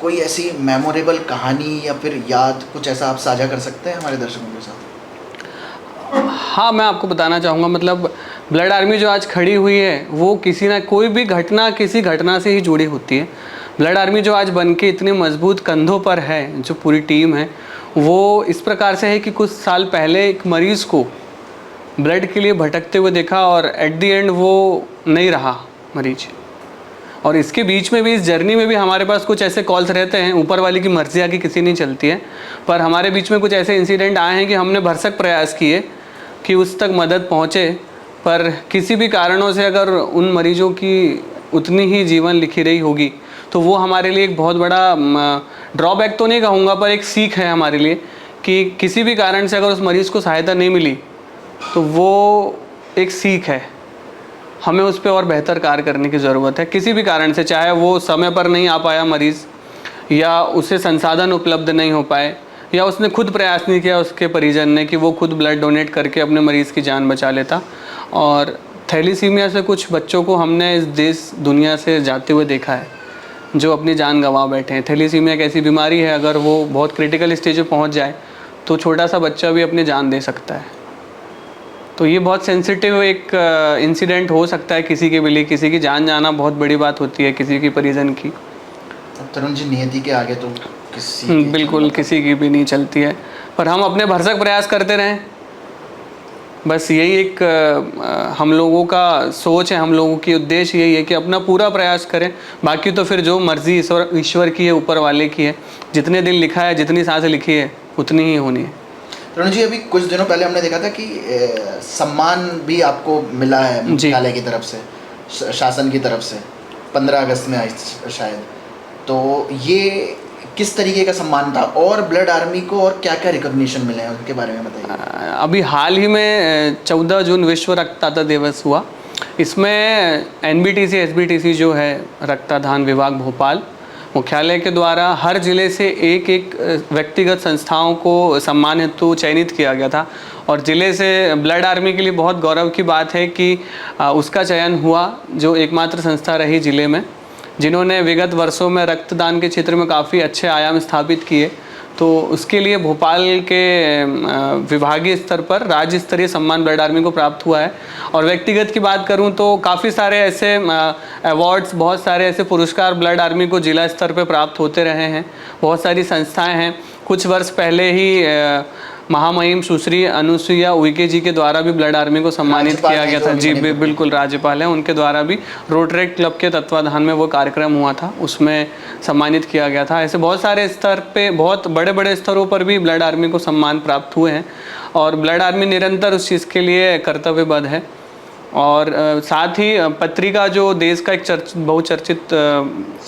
कोई ऐसी मेमोरेबल कहानी या फिर याद, कुछ ऐसा आप साझा कर सकते हैं हमारे दर्शकों के साथ? हाँ, मैं आपको बताना चाहूँगा, मतलब ब्लड आर्मी जो आज खड़ी हुई है वो किसी ना कोई भी घटना किसी घटना से ही जुड़ी होती है। ब्लड आर्मी जो आज बन के इतनी मजबूत कंधों पर है, जो पूरी टीम है, वो इस प्रकार से है कि कुछ साल पहले एक मरीज़ को ब्लड के लिए भटकते हुए देखा और एट द एंड वो नहीं रहा मरीज। और इसके बीच में भी, इस जर्नी में भी हमारे पास कुछ ऐसे कॉल्स रहते हैं, ऊपर वाले की मर्जी आगे किसी नहीं चलती है, पर हमारे बीच में कुछ ऐसे इंसिडेंट आए हैं कि हमने भरसक प्रयास किए कि उस तक मदद पहुँचे, पर किसी भी कारणों से अगर उन मरीजों की उतनी ही जीवन लिखी रही होगी तो वो हमारे लिए एक बहुत बड़ा ड्रॉबैक तो नहीं कहूँगा, पर एक सीख है हमारे लिए कि किसी भी कारण से अगर उस मरीज़ को सहायता नहीं मिली तो वो एक सीख है, हमें उस पर और बेहतर कार्य करने की ज़रूरत है। किसी भी कारण से, चाहे वो समय पर नहीं आ पाया मरीज़, या उसे संसाधन उपलब्ध नहीं हो पाए, या उसने खुद प्रयास नहीं किया उसके परिजन ने कि वो खुद ब्लड डोनेट करके अपने मरीज़ की जान बचा लेता। और थैलीसीमिया से कुछ बच्चों को हमने इस देश दुनिया से जाते हुए देखा है जो अपनी जान गंवा बैठे हैं। थैलीसीमिया एक ऐसी बीमारी है, अगर वो बहुत क्रिटिकल स्टेज पे पहुंच जाए तो छोटा सा बच्चा भी अपनी जान दे सकता है। तो ये बहुत सेंसिटिव एक इंसिडेंट हो सकता है किसी के लिए, किसी की जान जाना बहुत बड़ी बात होती है किसी की परिजन की। तरुण जी, नियति के आगे तो किसी बिल्कुल किसी की भी नहीं चलती है, पर हम अपने भरसक प्रयास करते रहें, बस यही एक हम लोगों का सोच है, हम लोगों की उद्देश्य यही है कि अपना पूरा प्रयास करें। बाकी तो फिर जो मर्जी ईश्वर की है, ऊपर वाले की है, जितने दिन लिखा है, जितनी सांसें लिखी है उतनी ही होनी है। तरुण जी, अभी कुछ दिनों पहले हमने देखा था कि सम्मान भी आपको मिला है मुख्यालय की तरफ से, शासन की तरफ से, 15 अगस्त में आई शायद। तो ये किस तरीके का सम्मान था और ब्लड आर्मी को और क्या क्या रिकॉग्निशन मिले हैं उनके बारे में बताइए। अभी हाल ही में 14 जून विश्व रक्तदाता दिवस हुआ। इसमें NBTC SBTC जो है रक्तदान विभाग भोपाल मुख्यालय के द्वारा हर जिले से एक एक व्यक्तिगत संस्थाओं को सम्मान हेतु चयनित किया गया था। और ज़िले से ब्लड आर्मी के लिए बहुत गौरव की बात है कि उसका चयन हुआ, जो एकमात्र संस्था रही ज़िले में जिन्होंने विगत वर्षों में रक्तदान के क्षेत्र में काफ़ी अच्छे आयाम स्थापित किए। तो उसके लिए भोपाल के विभागीय स्तर पर राज्य स्तरीय सम्मान ब्लड आर्मी को प्राप्त हुआ है। और व्यक्तिगत की बात करूं तो काफ़ी सारे ऐसे अवार्ड्स, बहुत सारे ऐसे पुरस्कार ब्लड आर्मी को जिला स्तर पर प्राप्त होते रहे हैं। बहुत सारी संस्थाएं हैं। कुछ वर्ष पहले ही महामहिम सुश्री अनुसुईया उइके जी के द्वारा भी ब्लड आर्मी को सम्मानित किया गया था। जी बिल्कुल, राज्यपाल हैं, उनके द्वारा भी रोटरी क्लब के तत्वाधान में वो कार्यक्रम हुआ था, उसमें सम्मानित किया गया था। ऐसे बहुत सारे स्तर पे, बहुत बड़े बड़े स्तरों पर भी ब्लड आर्मी को सम्मान प्राप्त हुए हैं और ब्लड आर्मी निरंतर उस चीज़ के लिए कर्तव्यबद्ध है। और साथ ही पत्रिका जो देश का एक बहुचर्चित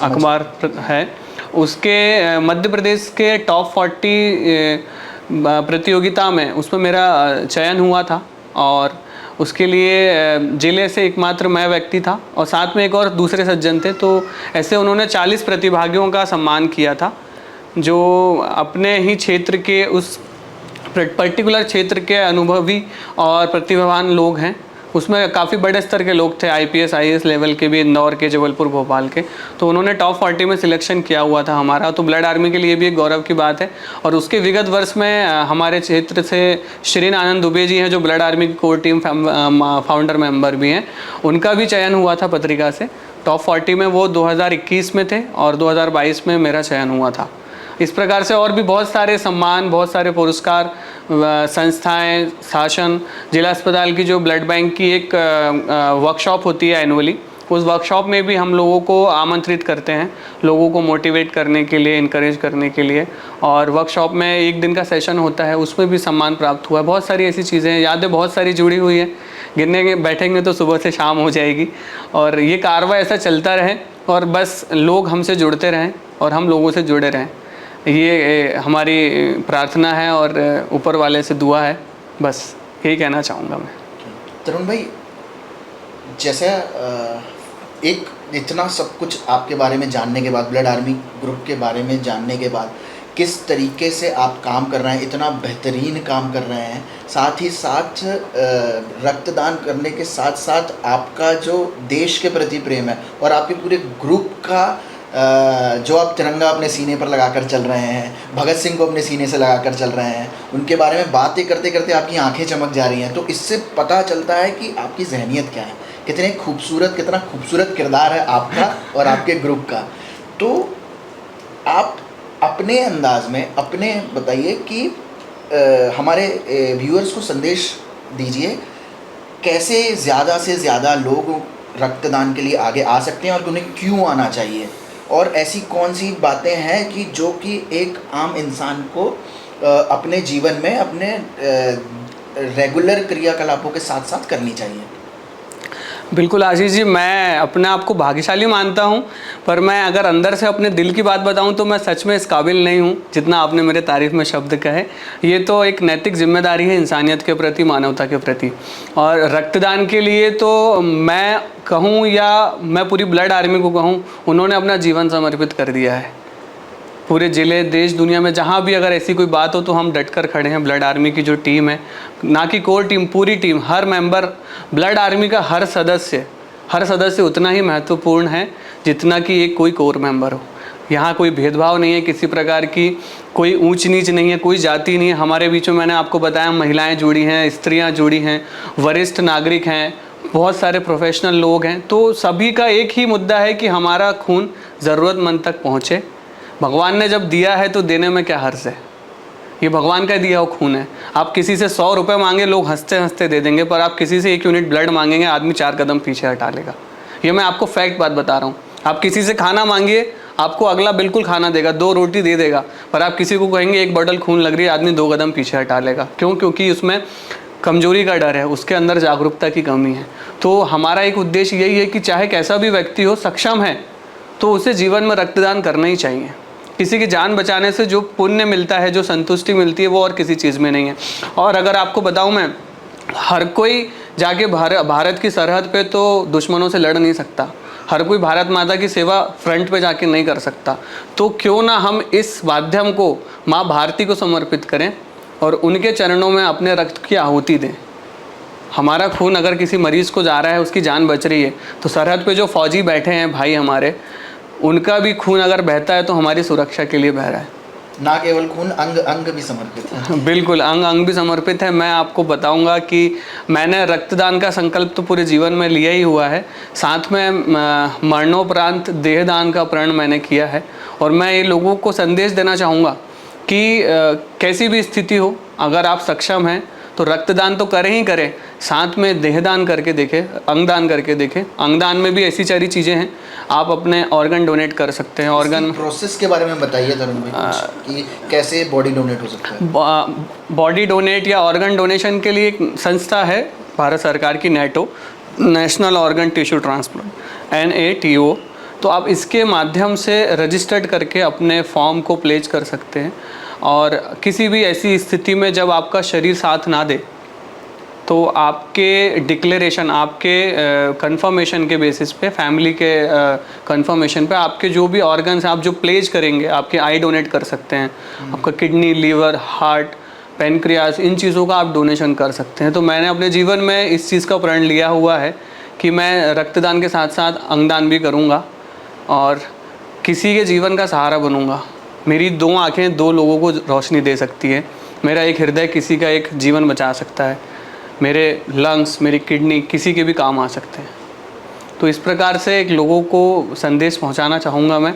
अखबार है, उसके मध्य प्रदेश के टॉप 40 प्रतियोगिता में उसमें मेरा चयन हुआ था। और उसके लिए जिले से एकमात्र मैं व्यक्ति था और साथ में एक और दूसरे सज्जन थे। तो ऐसे उन्होंने 40 प्रतिभागियों का सम्मान किया था जो अपने ही क्षेत्र के, उस पर्टिकुलर क्षेत्र के अनुभवी और प्रतिभावान लोग हैं। उसमें काफ़ी बड़े स्तर के लोग थे, IPS IAS लेवल के भी, इंदौर के, जबलपुर, भोपाल के। तो उन्होंने टॉप 40 में सिलेक्शन किया हुआ था हमारा। तो ब्लड आर्मी के लिए भी एक गौरव की बात है। और उसके विगत वर्ष में हमारे क्षेत्र से श्रीन आनंद दुबे जी हैं जो ब्लड आर्मी की कोर टीम फाउंडर मेंबर भी हैं, उनका भी चयन हुआ था पत्रिका से टॉप 40 में। वो 2021 में थे और 2022 में मेरा चयन हुआ था। इस प्रकार से और भी बहुत सारे सम्मान, बहुत सारे पुरस्कार, संस्थाएं, शासन, जिला अस्पताल की जो ब्लड बैंक की एक वर्कशॉप होती है एनुअली, उस वर्कशॉप में भी हम लोगों को आमंत्रित करते हैं, लोगों को मोटिवेट करने के लिए, इनकरेज करने के लिए। और वर्कशॉप में एक दिन का सेशन होता है, उसमें भी सम्मान प्राप्त हुआ है। बहुत सारी ऐसी चीज़ें, यादें बहुत सारी जुड़ी हुई हैं, गिनने बैठेंगे तो सुबह से शाम हो जाएगी। और ये कारवा ऐसा चलता रहे और बस लोग हमसे जुड़ते रहें और हम लोगों से जुड़े रहें, ये हमारी प्रार्थना है और ऊपर वाले से दुआ है। बस यही कहना चाहूँगा मैं। तरुण भाई, जैसे एक इतना सब कुछ आपके बारे में जानने के बाद, ब्लड आर्मी ग्रुप के बारे में जानने के बाद, किस तरीके से आप काम कर रहे हैं, इतना बेहतरीन काम कर रहे हैं, साथ ही साथ रक्तदान करने के साथ साथ आपका जो देश के प्रति प्रेम है और आपके पूरे ग्रुप का जो आप तिरंगा अपने सीने पर लगाकर चल रहे हैं, भगत सिंह को अपने सीने से लगाकर चल रहे हैं, उनके बारे में बातें करते करते आपकी आंखें चमक जा रही हैं, तो इससे पता चलता है कि आपकी जहनियत क्या है, कितना खूबसूरत किरदार है आपका और आपके ग्रुप का। तो आप अपने अंदाज में अपने बताइए कि हमारे व्यूअर्स को संदेश दीजिए, कैसे ज़्यादा से ज़्यादा लोग रक्तदान के लिए आगे आ सकते हैं और उन्हें क्यों आना चाहिए, और ऐसी कौन सी बातें हैं कि जो कि एक आम इंसान को अपने जीवन में अपने रेगुलर क्रियाकलापों के साथ साथ करनी चाहिए। बिल्कुल आशीष जी, मैं अपने आप को भाग्यशाली मानता हूँ, पर मैं अगर अंदर से अपने दिल की बात बताऊँ तो मैं सच में इस काबिल नहीं हूँ जितना आपने मेरे तारीफ़ में शब्द कहे। ये तो एक नैतिक जिम्मेदारी है इंसानियत के प्रति, मानवता के प्रति। और रक्तदान के लिए तो मैं कहूँ या मैं पूरी ब्लड आर्मी को कहूँ, उन्होंने अपना जीवन समर्पित कर दिया है। पूरे ज़िले, देश, दुनिया में जहाँ भी अगर ऐसी कोई बात हो तो हम डट कर खड़े हैं। ब्लड आर्मी की जो टीम है, ना कि कोर टीम, पूरी टीम, हर मेंबर, ब्लड आर्मी का हर सदस्य उतना ही महत्वपूर्ण है जितना कि एक कोई कोर मेंबर हो। यहाँ कोई भेदभाव नहीं है किसी प्रकार की, कोई ऊंच नीच नहीं है, कोई जाति नहीं है। हमारे बीच में मैंने आपको बताया महिलाएँ जुड़ी हैं, स्त्रियाँ जुड़ी हैं, वरिष्ठ नागरिक हैं, बहुत सारे प्रोफेशनल लोग हैं। तो सभी का एक ही मुद्दा है कि हमारा खून ज़रूरतमंद तक पहुँचे। भगवान ने जब दिया है तो देने में क्या हर्ज है, ये भगवान का दिया हुआ खून है। आप किसी से 100 रुपये मांगे, लोग हंसते हंसते दे देंगे, पर आप किसी से 1 यूनिट ब्लड मांगेंगे, आदमी 4 कदम पीछे हटा लेगा। ये मैं आपको फैक्ट बात बता रहा हूँ। आप किसी से खाना मांगिए, आपको अगला बिल्कुल खाना देगा, 2 रोटी दे देगा, पर आप किसी को कहेंगे 1 बॉटल खून लग रही है, आदमी 2 कदम पीछे हटा लेगा। क्यों? क्योंकि उसमें कमजोरी का डर है, उसके अंदर जागरूकता की कमी है। तो हमारा एक उद्देश्य यही है कि चाहे कैसा भी व्यक्ति हो, सक्षम है तो उसे जीवन में रक्तदान करना ही चाहिए। किसी की जान बचाने से जो पुण्य मिलता है, जो संतुष्टि मिलती है, वो और किसी चीज़ में नहीं है। और अगर आपको बताऊं, मैं हर कोई जाके भारत की सरहद पे तो दुश्मनों से लड़ नहीं सकता, हर कोई भारत माता की सेवा फ्रंट पे जाके नहीं कर सकता। तो क्यों ना हम इस माध्यम को माँ भारती को समर्पित करें और उनके चरणों में अपने रक्त की आहुति दें। हमारा खून अगर किसी मरीज़ को जा रहा है, उसकी जान बच रही है, तो सरहद पे जो फौजी बैठे हैं भाई हमारे, उनका भी खून अगर बहता है तो हमारी सुरक्षा के लिए बह रहा है। ना केवल खून, अंग अंग भी समर्पित है। बिल्कुल, अंग अंग भी समर्पित है। मैं आपको बताऊंगा कि मैंने रक्तदान का संकल्प तो पूरे जीवन में लिया ही हुआ है, साथ में मरणोपरांत देहदान का प्रण मैंने किया है। और मैं ये लोगों को संदेश देना चाहूँगा कि कैसी भी स्थिति हो, अगर आप सक्षम हैं तो रक्तदान तो करें ही करें, साथ में देहदान करके देखें, अंगदान करके देखें। अंगदान में भी ऐसी सारी चीज़ें हैं, आप अपने ऑर्गन डोनेट कर सकते हैं। ऑर्गन प्रोसेस के बारे में बताइए तरुण भाई, कि कैसे बॉडी डोनेट हो सकता है। बॉडी डोनेट या ऑर्गन डोनेशन के लिए एक संस्था है भारत सरकार की, NATO, national organ tissue transplant, NATO। तो आप इसके माध्यम से रजिस्टर्ड करके अपने फॉर्म को प्लेज कर सकते हैं। और किसी भी ऐसी स्थिति में जब आपका शरीर साथ ना दे तो आपके डिक्लेरेशन, आपके कंफर्मेशन के बेसिस पे, फैमिली के कंफर्मेशन पे, आपके जो भी ऑर्गन्स आप जो प्लेज करेंगे, आपके आई डोनेट कर सकते हैं, आपका किडनी, लीवर, हार्ट, पेनक्रियास, इन चीज़ों का आप डोनेशन कर सकते हैं। तो मैंने अपने जीवन में इस चीज़ का प्रण लिया हुआ है कि मैं रक्तदान के साथ साथ अंगदान भी करूँगा और किसी के जीवन का सहारा बनूँगा। मेरी 2 आँखें 2 लोगों को रोशनी दे सकती है, मेरा एक हृदय किसी का एक जीवन बचा सकता है, मेरे लंग्स, मेरी किडनी किसी के भी काम आ सकते हैं। तो इस प्रकार से एक लोगों को संदेश पहुंचाना चाहूँगा मैं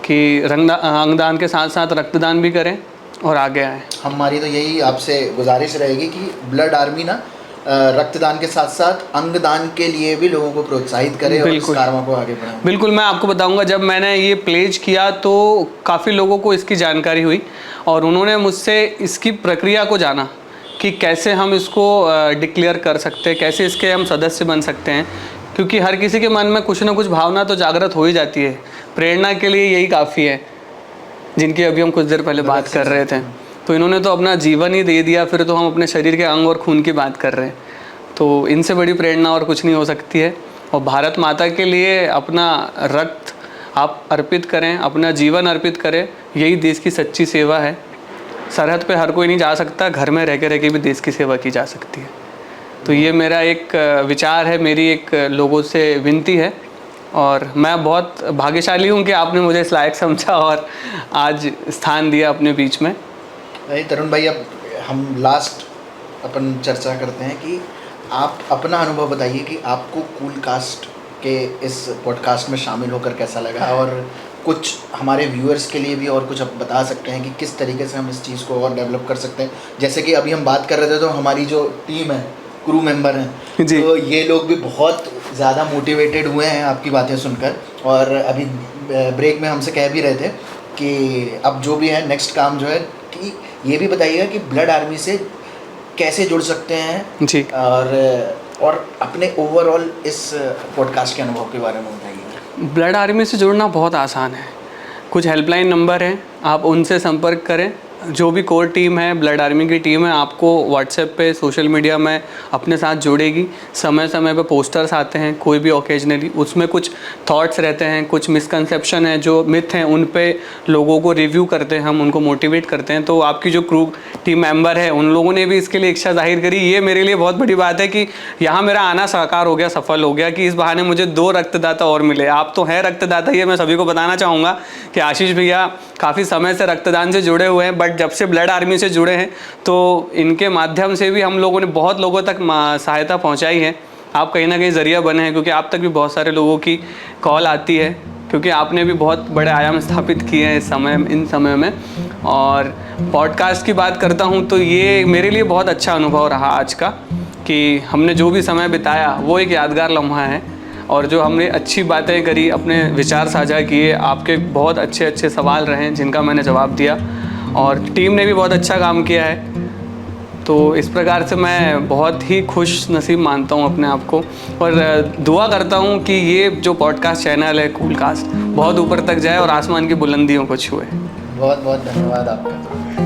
कि अंगदान के साथ साथ रक्तदान भी करें और आगे आएँ। हमारी तो यही आपसे गुजारिश रहेगी कि ब्लड आर्मी ना रक्तदान के साथ साथ अंगदान के लिए भी लोगों को प्रोत्साहित करे और इस कार्य को आगे बढ़ाए। बिल्कुल, मैं आपको बताऊंगा, जब मैंने ये प्लेज किया तो काफ़ी लोगों को इसकी जानकारी हुई और उन्होंने मुझसे इसकी प्रक्रिया को जाना कि कैसे हम इसको डिक्लेयर कर सकते हैं, कैसे इसके हम सदस्य बन सकते हैं। क्योंकि हर किसी के मन में कुछ ना कुछ भावना तो जागृत हो ही जाती है। प्रेरणा के लिए यही काफ़ी है, जिनकी अभी हम कुछ देर पहले बात कर रहे थे। तो इन्होंने तो अपना जीवन ही दे दिया, फिर तो हम अपने शरीर के अंग और खून की बात कर रहे हैं। तो इनसे बड़ी प्रेरणा और कुछ नहीं हो सकती है। और भारत माता के लिए अपना रक्त आप अर्पित करें, अपना जीवन अर्पित करें, यही देश की सच्ची सेवा है। सरहद पे हर कोई नहीं जा सकता, घर में रह के भी देश की सेवा की जा सकती है। तो ये मेरा एक विचार है, मेरी एक लोगों से विनती है, और मैं बहुत भाग्यशाली हूँ कि आपने मुझे इस लायक समझा और आज स्थान दिया अपने बीच में। नहीं तरुण भाई, अब हम लास्ट अपन चर्चा करते हैं कि आप अपना अनुभव बताइए कि आपको कूल कास्ट के इस पॉडकास्ट में शामिल होकर कैसा लगा, और कुछ हमारे व्यूअर्स के लिए भी और कुछ आप बता सकते हैं कि किस तरीके से हम इस चीज़ को और डेवलप कर सकते हैं। जैसे कि अभी हम बात कर रहे थे तो हमारी जो टीम है, क्रू मेंबर हैं, जी। तो ये लोग भी बहुत ज़्यादा मोटिवेटेड हुए हैं आपकी बातें सुनकर, और अभी ब्रेक में हमसे कह भी रहे थे कि अब जो भी है नेक्स्ट काम जो है कि ये भी बताइएगा कि ब्लड आर्मी से कैसे जुड़ सकते हैं जी। और अपने ओवरऑल इस पॉडकास्ट के अनुभव के बारे में बताइए। ब्लड आर्मी से जुड़ना बहुत आसान है, कुछ हेल्पलाइन नंबर हैं, आप उनसे संपर्क करें। जो भी कोर टीम है, ब्लड आर्मी की टीम है, आपको व्हाट्सएप पे, सोशल मीडिया में अपने साथ जोड़ेगी। समय समय पे पोस्टर्स आते हैं, कोई भी ओकेजनली, उसमें कुछ थॉट्स रहते हैं, कुछ मिसकंसेप्शन है, जो मिथ हैं, उन पे लोगों को रिव्यू करते हैं हम, उनको मोटिवेट करते हैं। तो आपकी जो क्रू टीम मेंबर है, उन लोगों ने भी इसके लिए इच्छा जाहिर करी। ये मेरे लिए बहुत बड़ी बात है कि यहाँ मेरा आना साकार हो गया, सफल हो गया, कि इस बहाने मुझे 2 रक्तदाता और मिले। आप तो हैं रक्तदाता, ये मैं सभी को बताना चाहूँगा कि आशीष भैया काफ़ी समय से रक्तदान से जुड़े हुए हैं, बट जब से ब्लड आर्मी से जुड़े हैं तो इनके माध्यम से भी हम लोगों ने बहुत लोगों तक सहायता पहुंचाई है। आप कहीं ना कहीं ज़रिया बने हैं, क्योंकि आप तक भी बहुत सारे लोगों की कॉल आती है, क्योंकि आपने भी बहुत बड़े आयाम स्थापित किए हैं इन समय में। और पॉडकास्ट की बात करता हूं तो ये मेरे लिए बहुत अच्छा अनुभव रहा आज का, कि हमने जो भी समय बिताया वो एक यादगार लम्हा है, और जो हमने अच्छी बातें करी, अपने विचार साझा किए, आपके बहुत अच्छे अच्छे सवाल रहे जिनका मैंने जवाब दिया, और टीम ने भी बहुत अच्छा काम किया है। तो इस प्रकार से मैं बहुत ही खुश नसीब मानता हूँ अपने आप को, और दुआ करता हूँ कि ये जो पॉडकास्ट चैनल है कूल कास्ट बहुत ऊपर तक जाए और आसमान की बुलंदियों को छुए। बहुत बहुत धन्यवाद आपका।